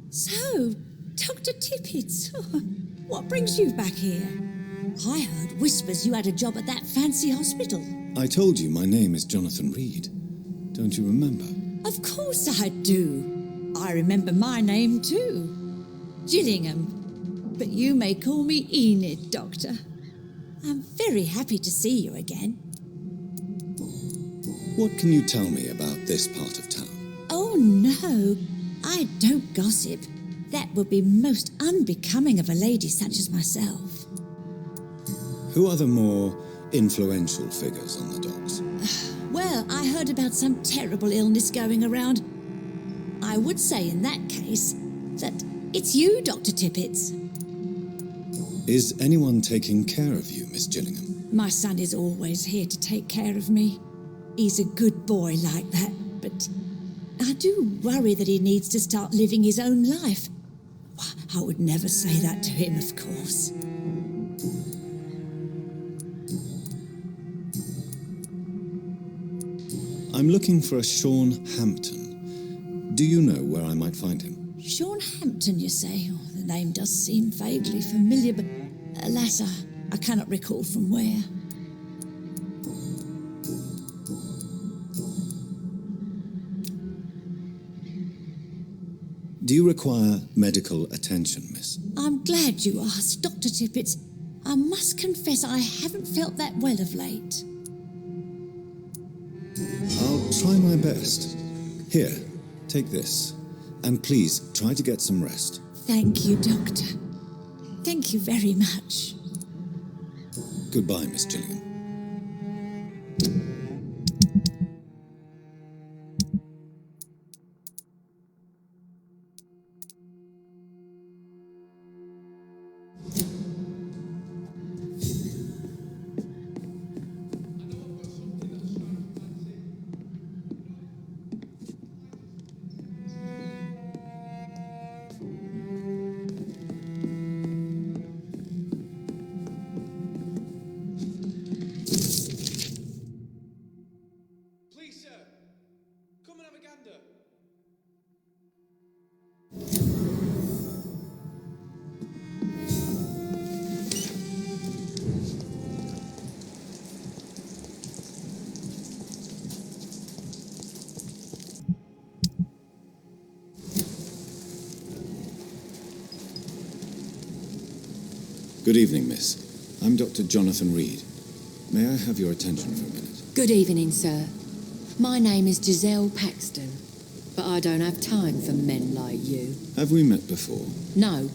So, Dr. Tippett, what brings you back here? I heard whispers you had a job at that fancy hospital. I told you my name is Jonathan Reed. Don't you remember? Of course I do. I remember my name too. Gillingham. But you may call me Enid, Doctor. I'm very happy to see you again. What can you tell me about this part of town? Oh, no. I don't gossip. That would be most unbecoming of a lady such as myself. Who are the more influential figures on the docks? Well, I heard about some terrible illness going around. I would say in that case that it's you, Dr. Tippett. Is anyone taking care of you, Miss Gillingham? My son is always here to take care of me. He's a good boy like that, but I do worry that he needs to start living his own life. I would never say that to him, of course. I'm looking for a Sean Hampton. Do you know where I might find him? Sean Hampton, you say? Oh, the name does seem vaguely familiar, but alas, I cannot recall from where. Do you require medical attention, miss? I'm glad you asked, Dr. Tippett. I must confess I haven't felt that well of late. I'll try my best. Here, take this. And please, try to get some rest. Thank you, Doctor. Thank you very much. Goodbye, Miss Gillingham. Good evening, miss. I'm Dr. Jonathan Reed. May I have your attention for a minute? Good evening, sir. My name is Giselle Paxton, but I don't have time for men like you. Have we met before? No,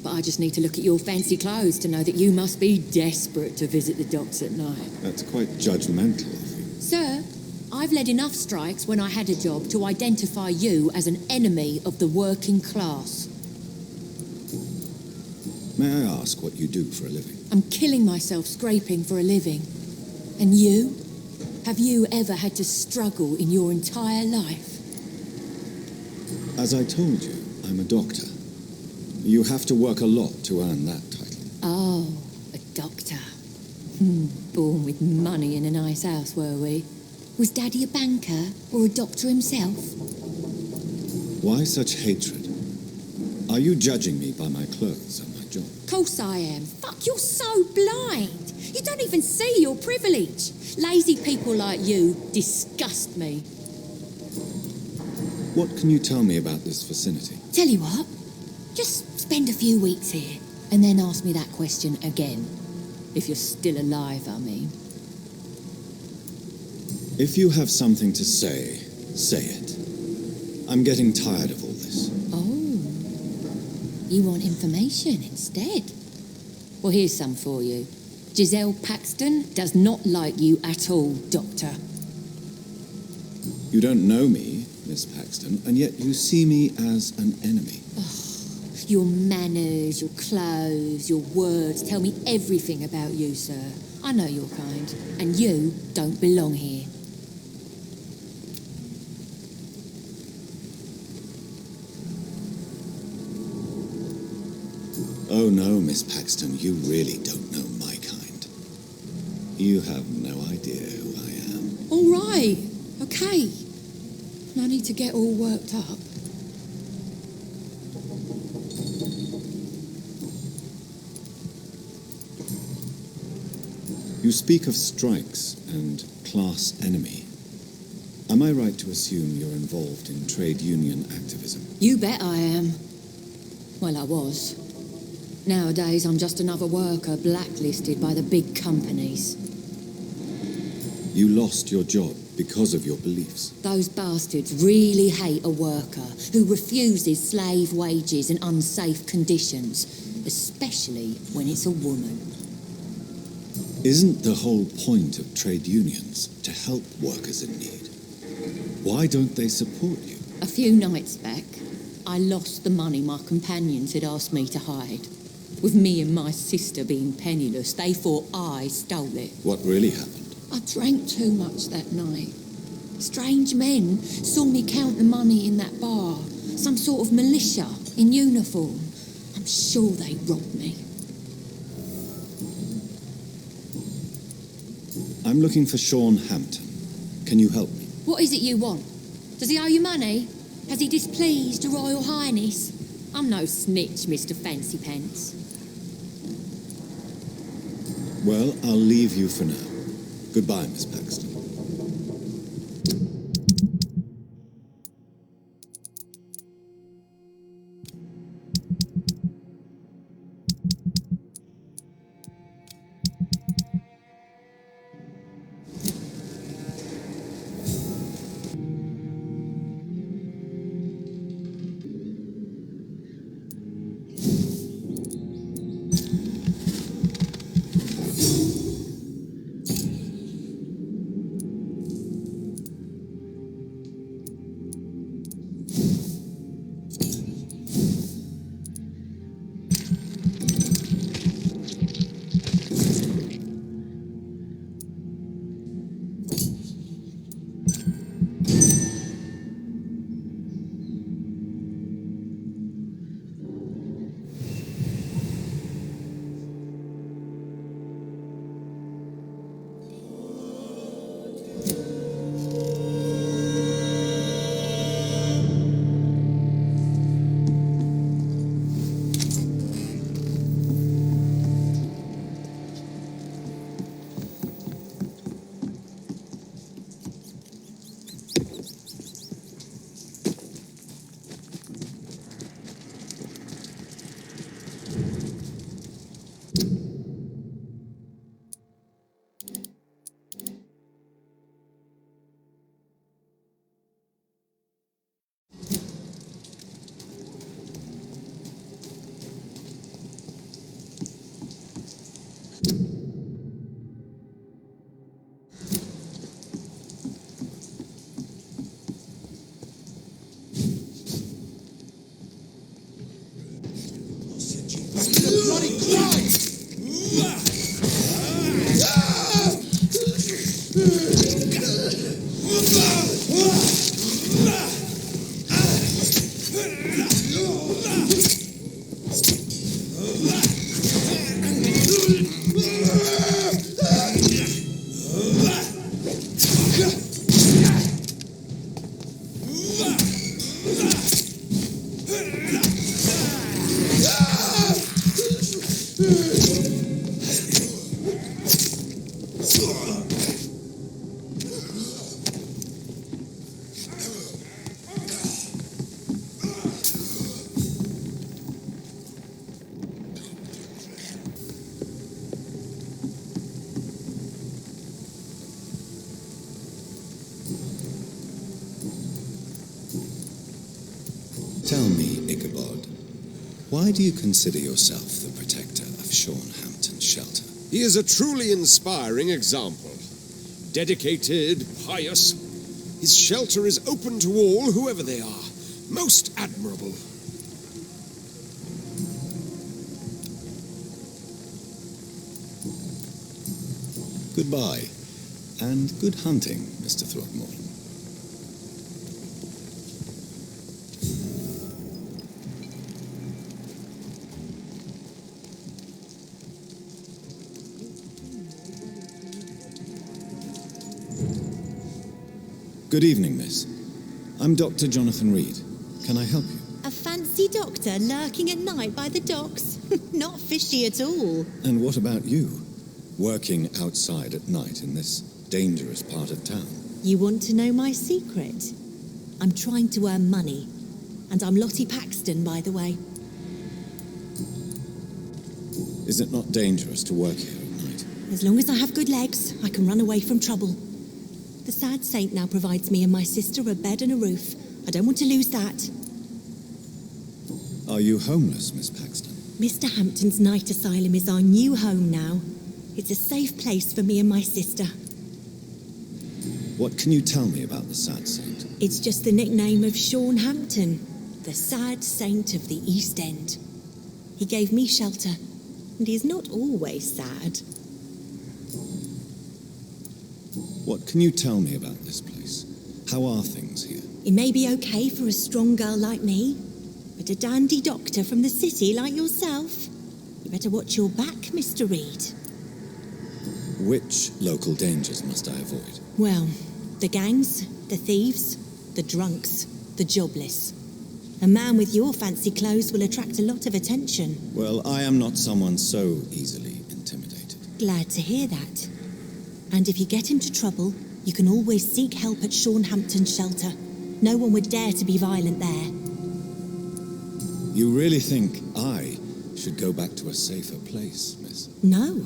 but I just need to look at your fancy clothes to know that you must be desperate to visit the docks at night. That's quite judgmental of you. Sir, I've led enough strikes when I had a job to identify you as an enemy of the working class. May I ask what you do for a living? I'm killing myself scraping for a living. And you? Have you ever had to struggle in your entire life? As I told you, I'm a doctor. You have to work a lot to earn that title. Oh, a doctor. Born with money in a nice house, were we? Was Daddy a banker or a doctor himself? Why such hatred? Are you judging me by my clothes and my job? Course I am. Fuck, you're so blind. You don't even see your privilege. Lazy people like you disgust me. What can you tell me about this vicinity? Tell you what, just spend a few weeks here and then ask me that question again. If you're still alive, I mean. If you have something to say, say it. I'm getting tired of all this. Oh, you want information instead? Well, here's some for you. Giselle Paxton does not like you at all, Doctor. You don't know me, Miss Paxton, and yet you see me as an enemy. Your manners, your clothes, your words tell me everything about you, sir. I know your kind, and you don't belong here. Oh no, Miss Paxton, you really don't know my kind. You have no idea who I am. All right, okay. No need to get all worked up. You speak of strikes and class enemy. Am I right to assume you're involved in trade union activism? You bet I am. Well, I was. Nowadays, I'm just another worker blacklisted by the big companies. You lost your job because of your beliefs. Those bastards really hate a worker who refuses slave wages and unsafe conditions, especially when it's a woman. Isn't the whole point of trade unions to help workers in need? Why don't they support you? A few nights back, I lost the money my companions had asked me to hide. With me and my sister being penniless, they thought I stole it. What really happened? I drank too much that night. Strange men saw me count the money in that bar. Some sort of militia in uniform. I'm sure they robbed me. I'm looking for Sean Hampton. Can you help me? What is it you want? Does he owe you money? Has he displeased your Royal Highness? I'm no snitch, Mr. Fancy Pants. Well, I'll leave you for now. Goodbye, Miss Paxton. Tell me, Ichabod, why do you consider yourself the protector of Sean Hampton's shelter? He is a truly inspiring example. Dedicated, pious. His shelter is open to all, whoever they are. Most admirable. Goodbye, and good hunting, Mr. Throckmorton. Good evening, miss. I'm Dr. Jonathan Reed. Can I help you? A fancy doctor lurking at night by the docks? Not fishy at all. And what about you? Working outside at night in this dangerous part of town? You want to know my secret? I'm trying to earn money. And I'm Lottie Paxton, by the way. Is it not dangerous to work here at night? As long as I have good legs, I can run away from trouble. The sad saint now provides me and my sister a bed and a roof. I don't want to lose that. Are you homeless, Miss Paxton? Mr. Hampton's night asylum is our new home now. It's a safe place for me and my sister. What can you tell me about the sad saint? It's just the nickname of Sean Hampton, the sad saint of the East End. He gave me shelter, and he's not always sad. What can you tell me about this place? How are things here? It may be okay for a strong girl like me, but a dandy doctor from the city like yourself, you better watch your back, Mr. Reed. Which local dangers must I avoid? Well, the gangs, the thieves, the drunks, the jobless. A man with your fancy clothes will attract a lot of attention. Well, I am not someone so easily intimidated. Glad to hear that. And if you get into trouble, you can always seek help at Sean Hampton's shelter. No one would dare to be violent there. You really think I should go back to a safer place, miss? No.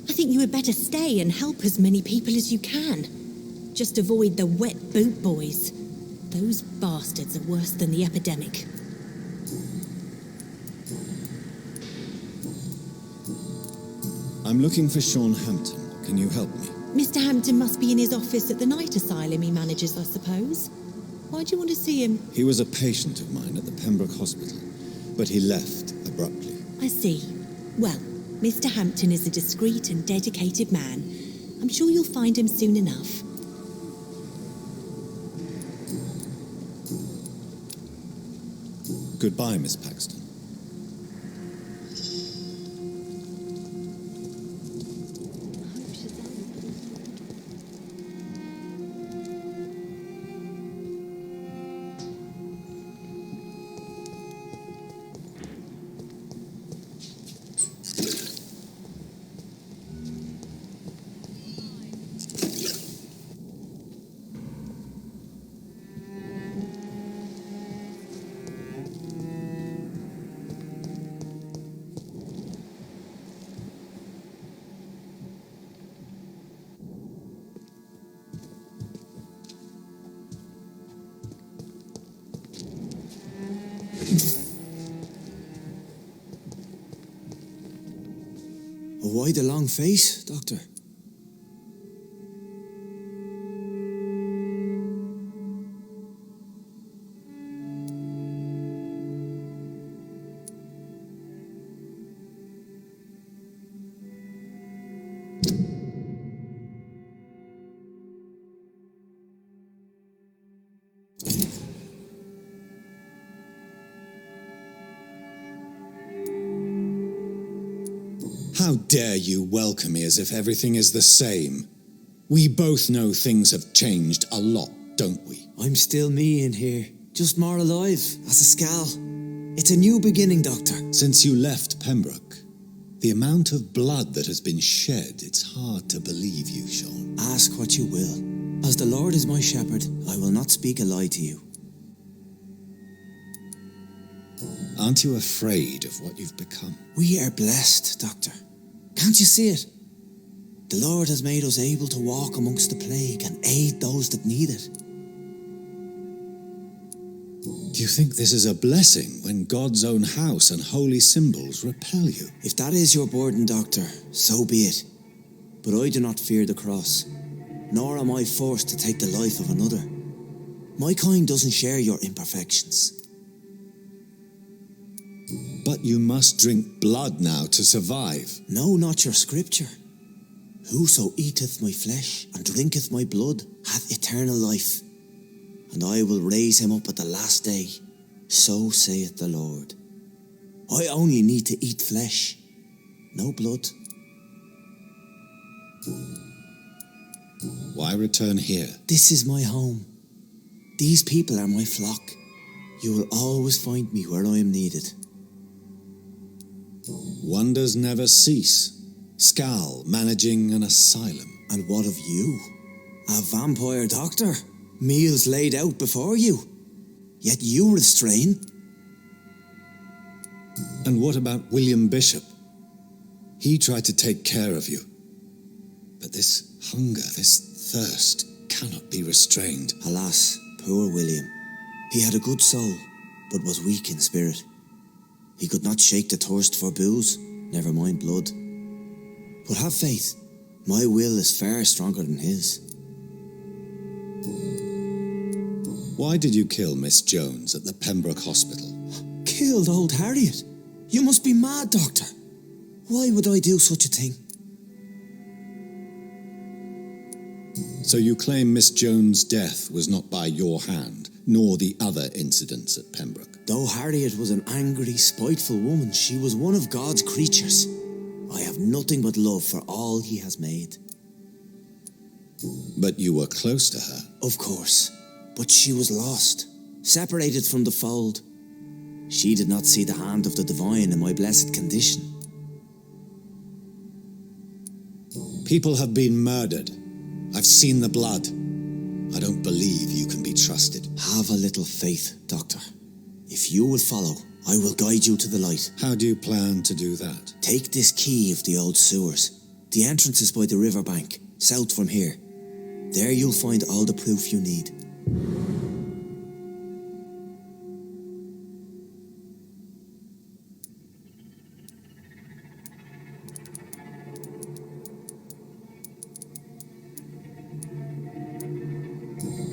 I think you had better stay and help as many people as you can. Just avoid the wet boot boys. Those bastards are worse than the epidemic. I'm looking for Sean Hampton. Can you help me? Mr. Hampton must be in his office at the night asylum he manages, I suppose. Why do you want to see him? He was a patient of mine at the Pembroke Hospital, but he left abruptly. I see. Well, Mr. Hampton is a discreet and dedicated man. I'm sure you'll find him soon enough. Goodbye, Miss Paxton. Why the long face, Doctor? How dare you welcome me as if everything is the same? We both know things have changed a lot, don't we? I'm still me in here, just more alive, as a skull. It's a new beginning, Doctor. Since you left Pembroke, the amount of blood that has been shed, it's hard to believe you, Sean. Ask what you will. As the Lord is my shepherd, I will not speak a lie to you. Aren't you afraid of what you've become? We are blessed, Doctor. Can't you see it? The Lord has made us able to walk amongst the plague and aid those that need it. Do you think this is a blessing when God's own house and holy symbols repel you? If that is your burden, Doctor, so be it. But I do not fear the cross, nor am I forced to take the life of another. My kind doesn't share your imperfections. But you must drink blood now to survive. No, not your scripture. Whoso eateth my flesh and drinketh my blood hath eternal life, and I will raise him up at the last day. So saith the Lord. I only need to eat flesh, no blood. Why return here? This is my home. These people are my flock. You will always find me where I am needed. Wonders never cease. Skal managing an asylum. And what of you? A vampire doctor? Meals laid out before you. Yet you restrain. And what about William Bishop? He tried to take care of you. But this hunger, this thirst, cannot be restrained. Alas, poor William. He had a good soul, but was weak in spirit. He could not shake the thirst for booze, never mind blood. But have faith, my will is far stronger than his. Why did you kill Miss Jones at the Pembroke Hospital? Killed old Harriet? You must be mad, Doctor. Why would I do such a thing? So you claim Miss Jones' death was not by your hand, nor the other incidents at Pembroke? Though Harriet was an angry, spiteful woman, she was one of God's creatures. I have nothing but love for all he has made. But you were close to her? Of course. But she was lost, separated from the fold. She did not see the hand of the divine in my blessed condition. People have been murdered. I've seen the blood. I don't believe you can be trusted. Have a little faith, Doctor. If you will follow, I will guide you to the light. How do you plan to do that? Take this key of the old sewers. The entrance is by the riverbank, south from here. There you'll find all the proof you need.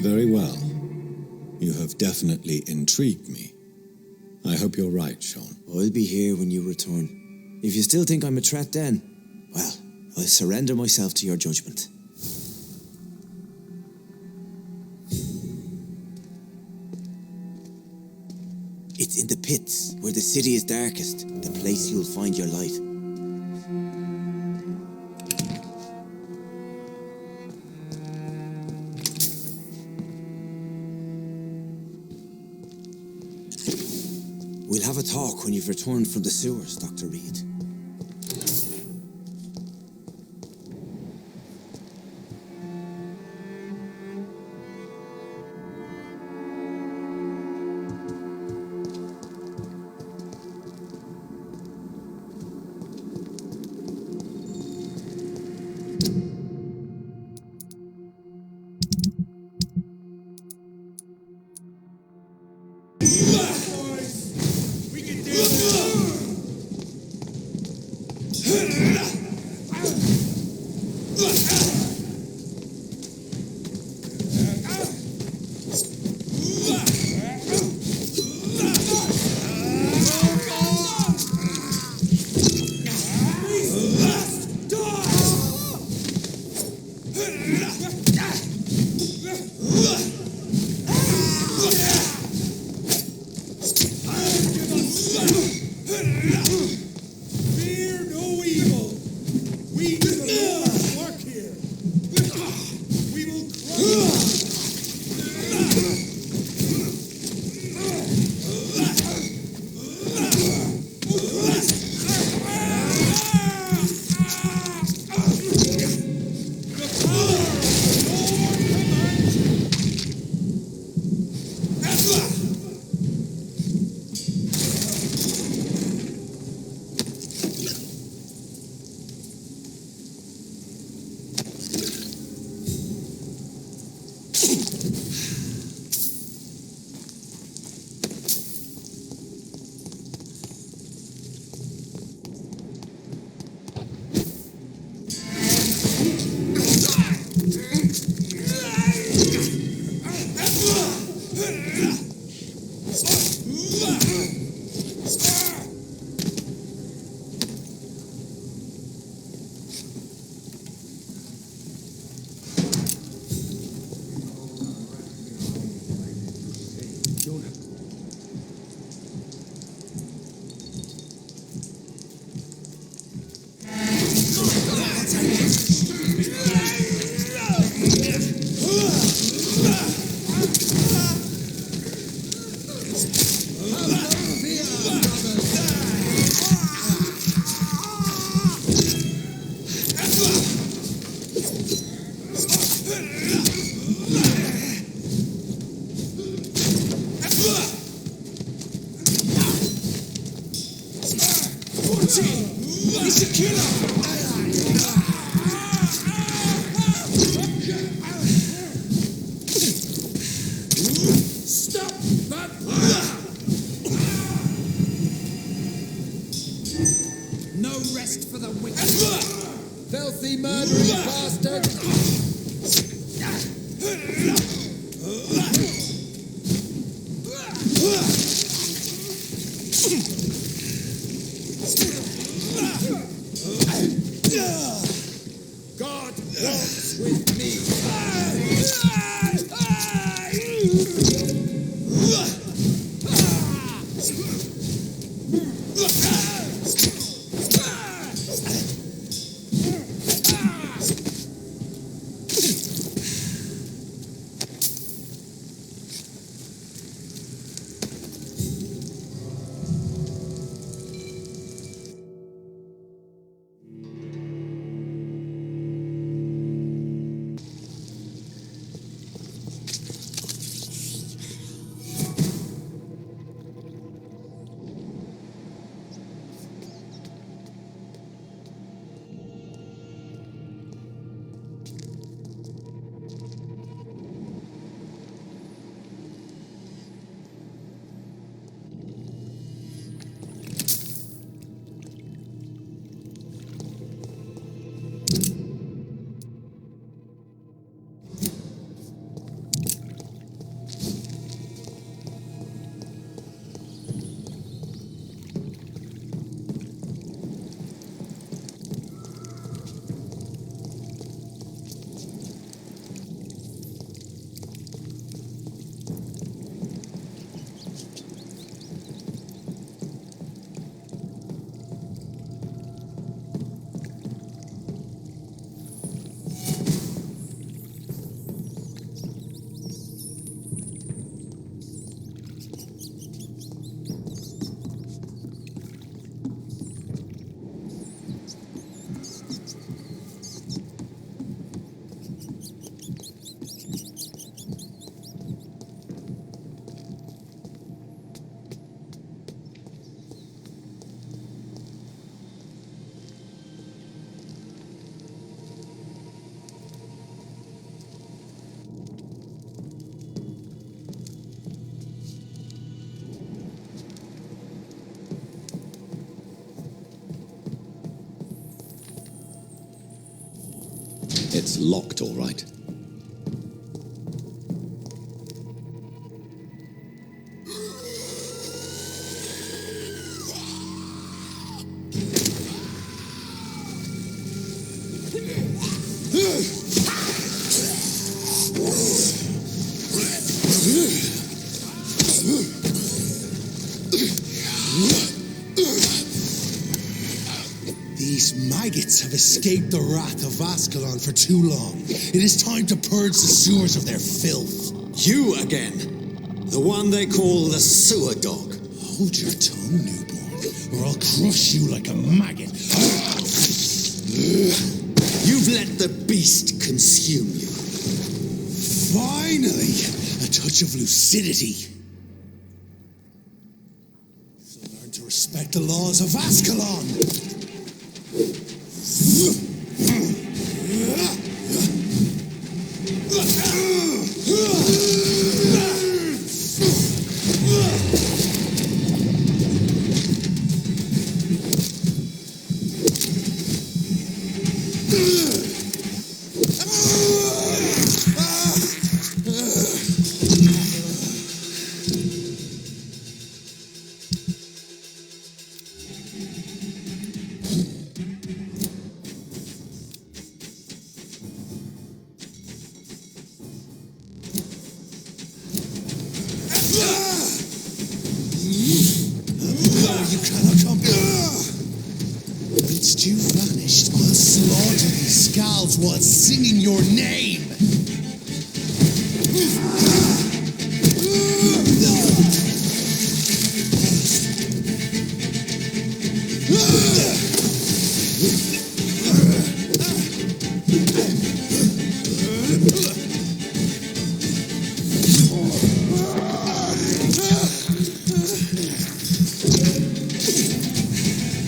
Very well. You have definitely intrigued me. I hope you're right, Sean. I'll be here when you return. If you still think I'm a threat then, well, I'll surrender myself to your judgment. It's in the pits, where the city is darkest, the place you'll find your light. We'll have a talk when you've returned from the sewers, Dr. Reed. He's a killer! Stop that! No rest for the wicked! Filthy murdering bastard! God walks with me! It's locked, all right. These maggots have escaped the wrath of Ascalon for too long. It is time to purge the sewers of their filth. You again. The one they call the sewer dog. Hold your tongue, newborn, or I'll crush you like a maggot. You've let the beast consume you. Finally, a touch of lucidity. So learn to respect the laws of Ascalon. You cannot come. Whilst you vanished, I'll slaughter these scalds while singing your name.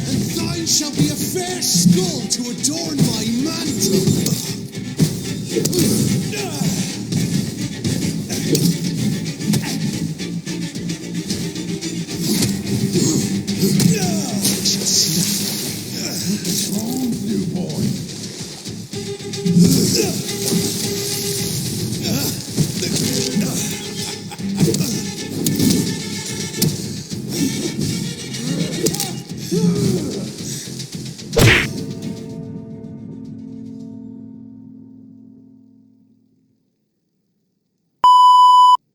And thy Mine shall be a fair skull to adorn my mantle.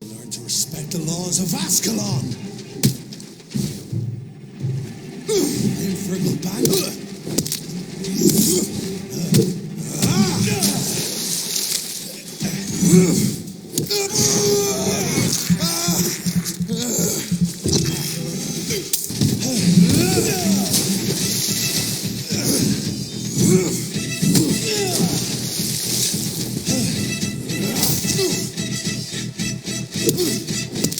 Learn to respect the laws of Ascalon. I'm Fergal Bang.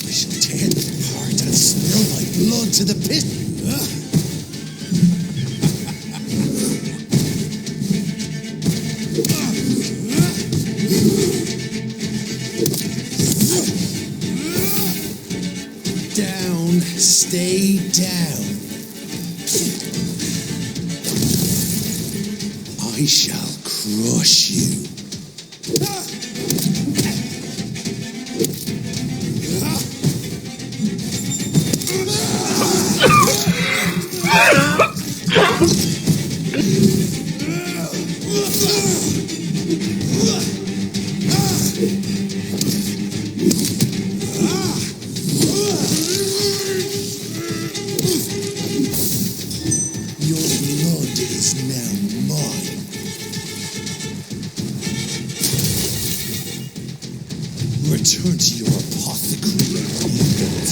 I shall tear them apart and spill my blood to the pit. Down, stay down. I shall crush you. Your blood is now mine. Return to your apothecary fields.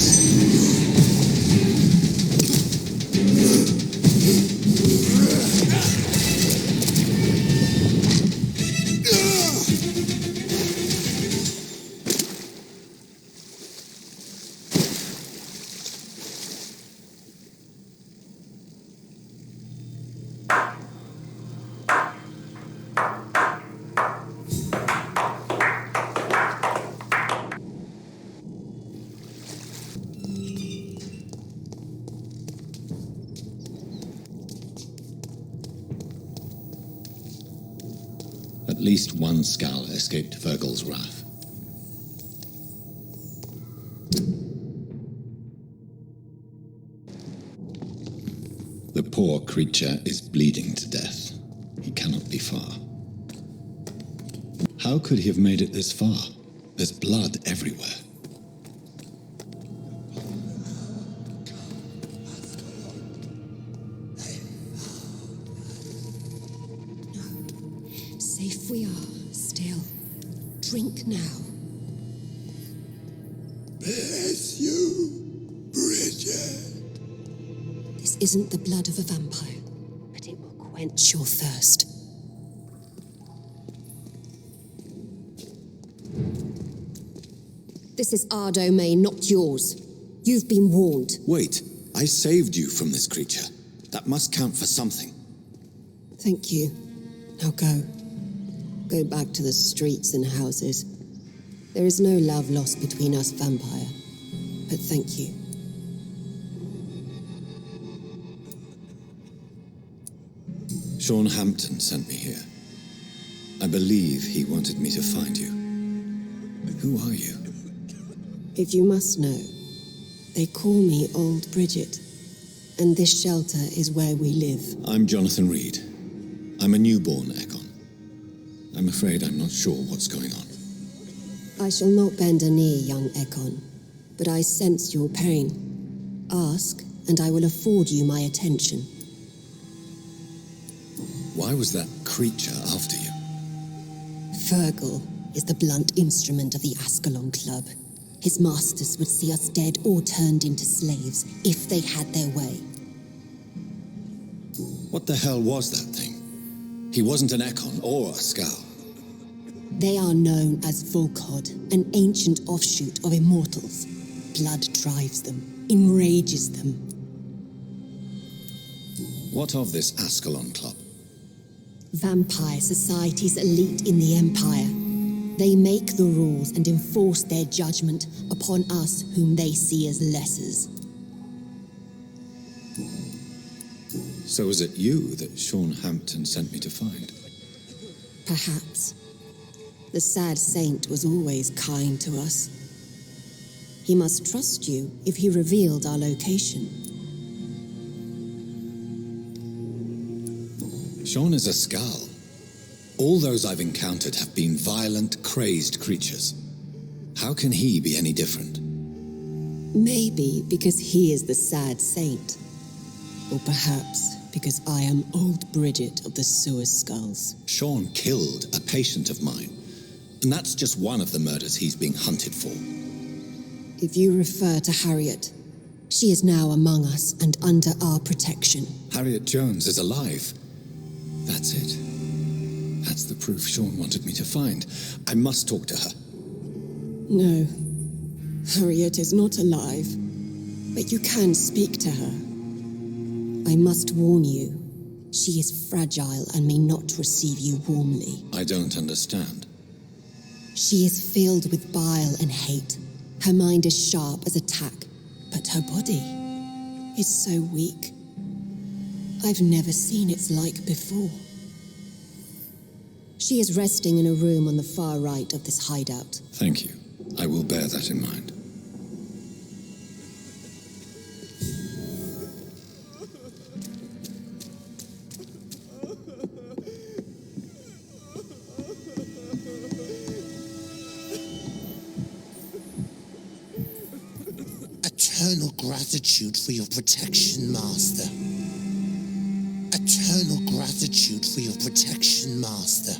At least one Skal escaped Fergal's wrath. The poor creature is bleeding to death. He cannot be far. How could he have made it this far? There's blood everywhere. Safe we are, still. Drink now. Bless you, Bridget. This isn't the blood of a vampire, but it will quench your thirst. This is our domain, not yours. You've been warned. Wait, I saved you from this creature. That must count for something. Thank you. Now go. Go back to the streets and houses. There is no love lost between us, vampire. But thank you. Sean Hampton sent me here. I believe he wanted me to find you. Who are you? If you must know, they call me Old Bridget, and this shelter is where we live. I'm Jonathan Reed. I'm a newborn Egon. I'm afraid I'm not sure what's going on. I shall not bend a knee, young Ekon, but I sense your pain. Ask, and I will afford you my attention. Why was that creature after you? Fergal is the blunt instrument of the Ascalon Club. His masters would see us dead or turned into slaves if they had their way. What the hell was that thing? He wasn't an Ekon or a Skal. They are known as Volkod, an ancient offshoot of immortals. Blood drives them, enrages them. What of this Ascalon Club? Vampire society's elite in the Empire. They make the rules and enforce their judgment upon us whom they see as lessers. So was it you that Sean Hampton sent me to find? Perhaps. The sad saint was always kind to us. He must trust you if he revealed our location. Sean is a Skal. All those I've encountered have been violent, crazed creatures. How can he be any different? Maybe because he is the sad saint. Or perhaps because I am old Bridget of the Sewer Skulls. Sean killed a patient of mine. And that's just one of the murders he's being hunted for. If you refer to Harriet, she is now among us and under our protection. Harriet Jones is alive. That's it. That's the proof Sean wanted me to find. I must talk to her. No. Harriet is not alive. But you can speak to her. I must warn you. She is fragile and may not receive you warmly. I don't understand. She is filled with bile and hate. Her mind is sharp as a tack, but her body is so weak. I've never seen its like before. She is resting in a room on the far right of this hideout. Thank you. I will bear that in mind. Eternal gratitude for your protection, Master. Eternal gratitude for your protection, Master.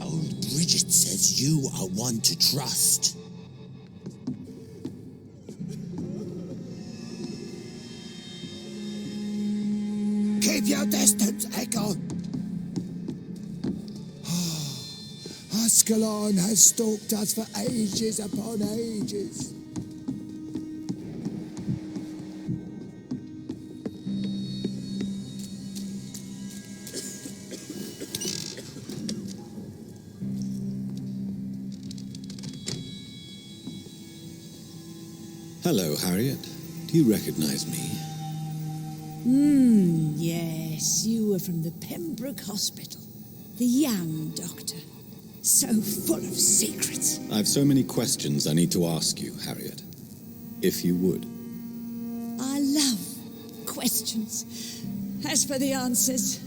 Old Bridget says you are one to trust. Keep your distance, Echo. Ascalon has stalked us for ages upon ages. Hello, Harriet. Do you recognize me? Yes, you were from the Pembroke Hospital. The young doctor. So full of secrets. I have so many questions I need to ask you, Harriet. If you would. I love questions. As for the answers,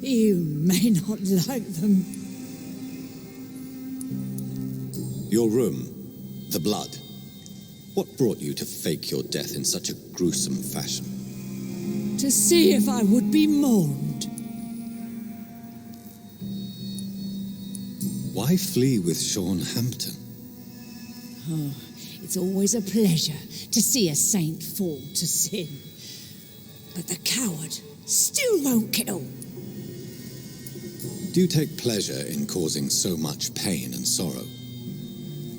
you may not like them. Your room, the blood. What brought you to fake your death in such a gruesome fashion? To see if I would be mourned. Why flee with Sean Hampton? Oh, it's always a pleasure to see a saint fall to sin. But the coward still won't kill. Do you take pleasure in causing so much pain and sorrow?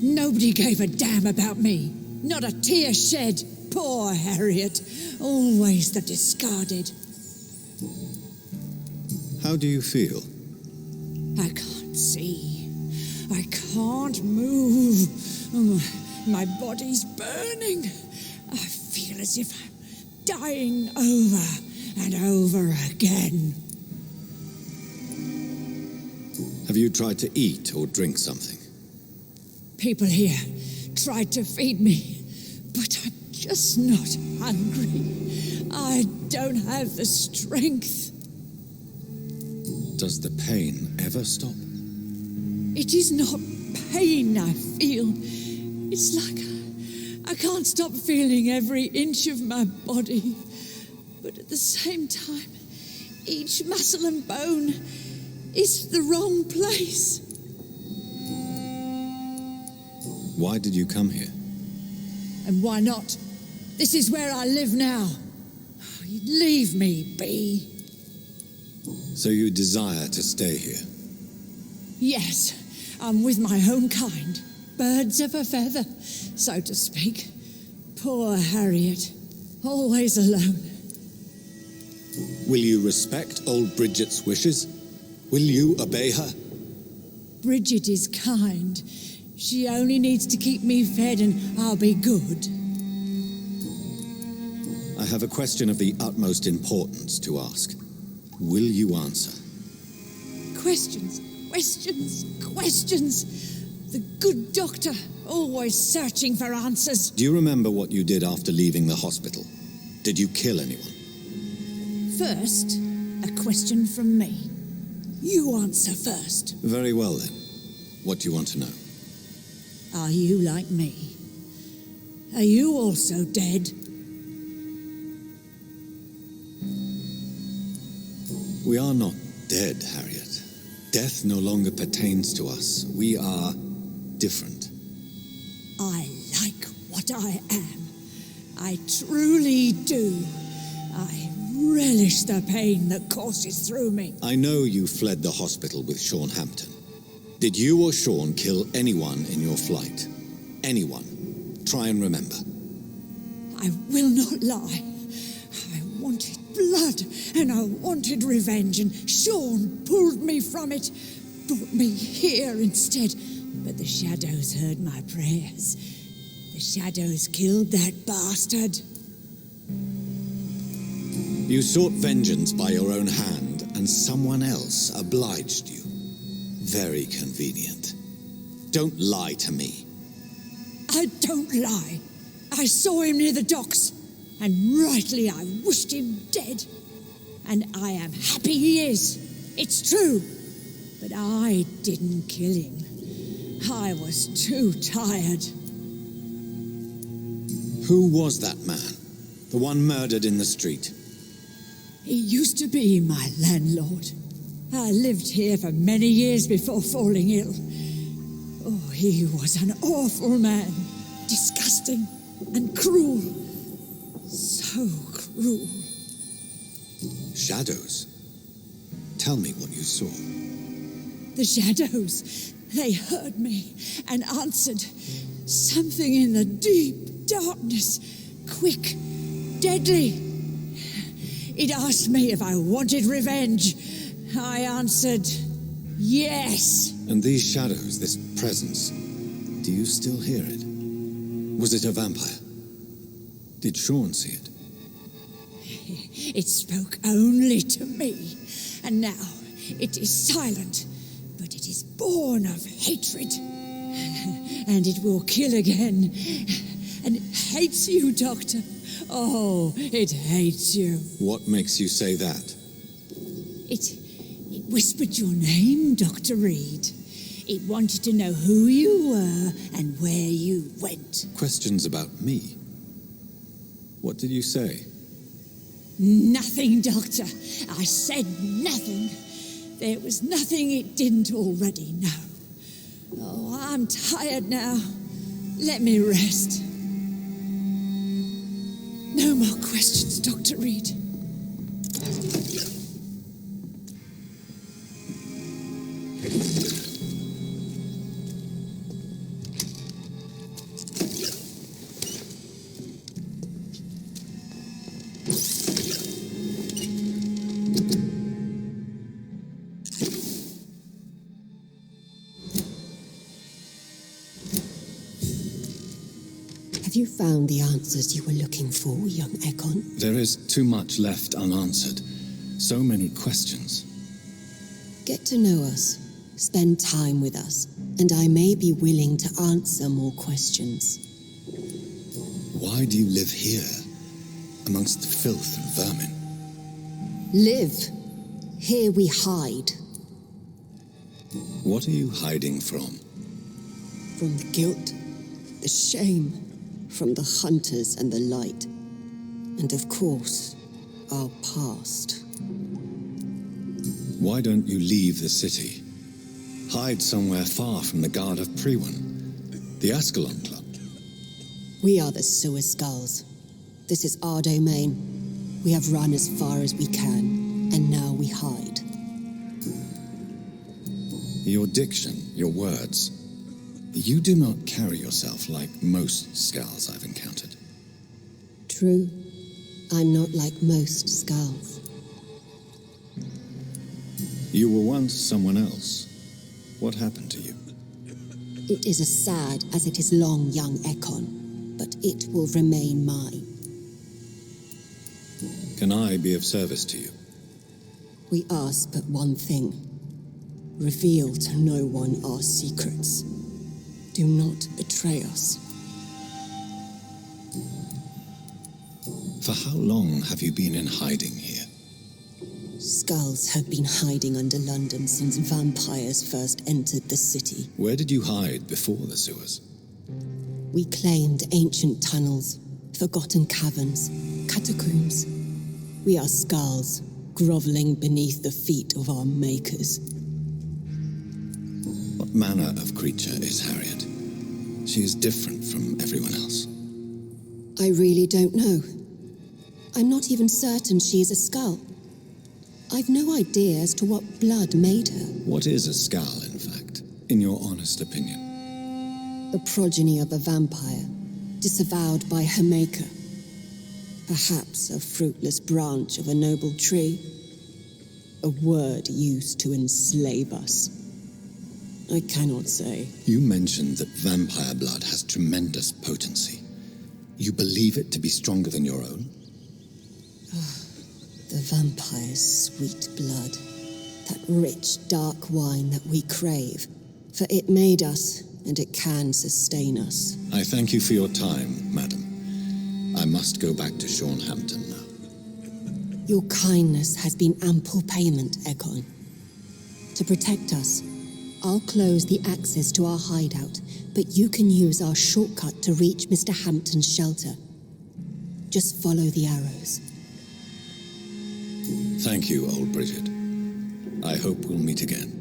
Nobody gave a damn about me. Not a tear shed. Poor Harriet. Always the discarded. How do you feel? I can't see. I can't move. Oh, my body's burning. I feel as if I'm dying over and over again. Have you tried to eat or drink something? People here tried to feed me, but I'm just not hungry. I don't have the strength. Does the pain ever stop? It is not pain I feel. It's like I can't stop feeling every inch of my body. But at the same time, each muscle and bone is the wrong place. Why did you come here? And why not? This is where I live now. Leave me be. So you desire to stay here? Yes, I'm with my own kind. birds of a feather, so to speak. Poor Harriet, always alone. Will you respect old Bridget's wishes? Will you obey her? Bridget is kind. She only needs to keep me fed and I'll be good. I have a question of the utmost importance to ask. Will you answer? Questions, questions, questions. The good doctor, always searching for answers. Do you remember what you did after leaving the hospital? Did you kill anyone? First, a question from me. You answer first. Very well then. What do you want to know? Are you like me? Are you also dead? We are not dead, Harriet. Death no longer pertains to us. We are different. I like what I am. I truly do. I relish the pain that courses through me. I know you fled the hospital with Sean Hampton. Did you or Sean kill anyone in your flight? Anyone? Try and remember. I will not lie. I wanted blood and I wanted revenge, and Sean pulled me from it, brought me here instead. But the shadows heard my prayers. The shadows killed that bastard. You sought vengeance by your own hand, and someone else obliged you. Very convenient. Don't lie to me. I don't lie. I saw him near the docks, and rightly I wished him dead. And I am happy he is. It's true. But I didn't kill him. I was too tired. Who was that man? The one murdered in the street? He used to be my landlord. I lived here for many years before falling ill. Oh, he was an awful man. Disgusting and cruel. So cruel. Shadows? Tell me what you saw. The shadows, they heard me and answered. Something in the deep darkness. Quick, deadly. It asked me if I wanted revenge. I answered, yes. And these shadows, this presence, do you still hear it? Was it a vampire? Did Sean see it? It spoke only to me, and now it is silent, but it is born of hatred. And it will kill again. And it hates you, Doctor. Oh, it hates you. What makes you say that? It whispered your name, Dr. Reed. It wanted to know who you were and where you went. Questions about me? What did you say? Nothing, Doctor. I said nothing. There was nothing it didn't already know. Oh, I'm tired now. Let me rest. No more questions, Dr. Reed. Have you found the answers you were looking for, young Ekon? There is too much left unanswered. So many questions. Get to know us. Spend time with us. And I may be willing to answer more questions. Why do you live here, amongst the filth and vermin? Live. Here we hide. What are you hiding from? From the guilt, the shame, from the hunters and the light. And of course, our past. Why don't you leave the city? Hide somewhere far from the Guard of Priwen, the Ascalon Club. We are the Sewer Skulls. This is our domain. We have run as far as we can, and now we hide. Your diction, your words. You do not carry yourself like most Skulls I've encountered. True. I'm not like most Skulls. You were once someone else. What happened to you? It is as sad as it is long, young Ekon, but it will remain mine. Can I be of service to you? We ask but one thing. Reveal to no one our secrets. Do not betray us. For how long have you been in hiding here? Skulls have been hiding under London since vampires first entered the city. Where did you hide before the sewers? We claimed ancient tunnels, forgotten caverns, catacombs. We are Skulls, groveling beneath the feet of our makers. What manner of creature is Harriet? She is different from everyone else. I really don't know. I'm not even certain she is a Skull. I've no idea as to what blood made her. What is a Skull, in fact, in your honest opinion? The progeny of a vampire, disavowed by her maker. Perhaps a fruitless branch of a noble tree. A word used to enslave us. I cannot say. You mentioned that vampire blood has tremendous potency. You believe it to be stronger than your own? The vampire's sweet blood. That rich, dark wine that we crave. For it made us, and it can sustain us. I thank you for your time, madam. I must go back to Shornhampton now. Your kindness has been ample payment, Ekon. To protect us, I'll close the access to our hideout, but you can use our shortcut to reach Mr. Hampton's shelter. Just follow the arrows. Thank you, old Bridget. I hope we'll meet again.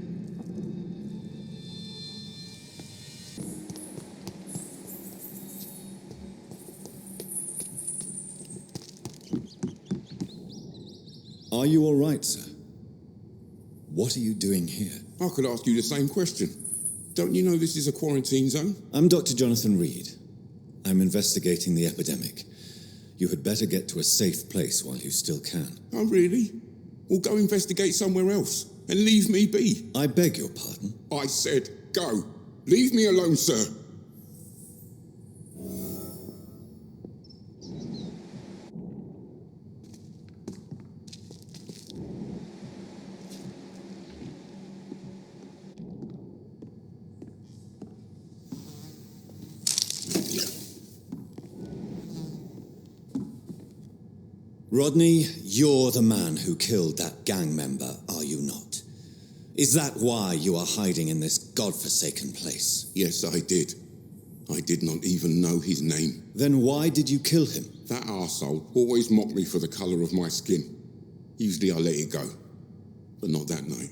Are you all right, sir? What are you doing here? I could ask you the same question. Don't you know this is a quarantine zone? I'm Dr. Jonathan Reed. I'm investigating the epidemic. You had better get to a safe place while you still can. Oh, really? Well, go investigate somewhere else and leave me be. I beg your pardon? I said go. Leave me alone, sir. Rodney, you're the man who killed that gang member, are you not? Is that why you are hiding in this godforsaken place? Yes, I did. I did not even know his name. Then why did you kill him? That arsehole always mocked me for the colour of my skin. Usually I let it go. But not that night.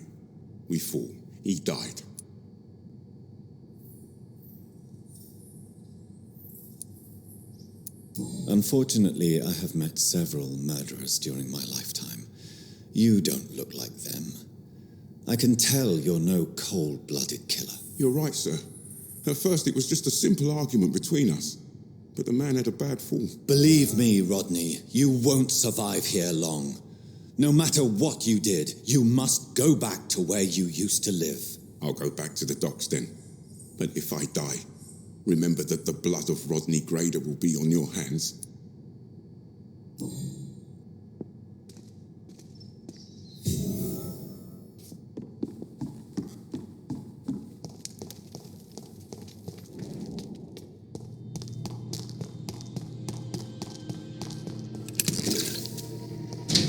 We fought. He died. Unfortunately, I have met several murderers during my lifetime. You don't look like them. I can tell you're no cold-blooded killer. You're right, sir. At first it was just a simple argument between us. But the man had a bad fall. Believe me, Rodney, you won't survive here long. No matter what you did, you must go back to where you used to live. I'll go back to the docks then. But if I die, remember that the blood of Rodney Grader will be on your hands.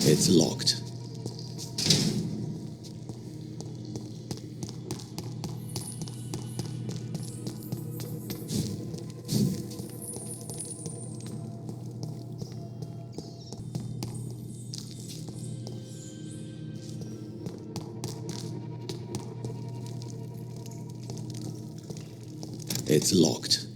It's locked. It's locked.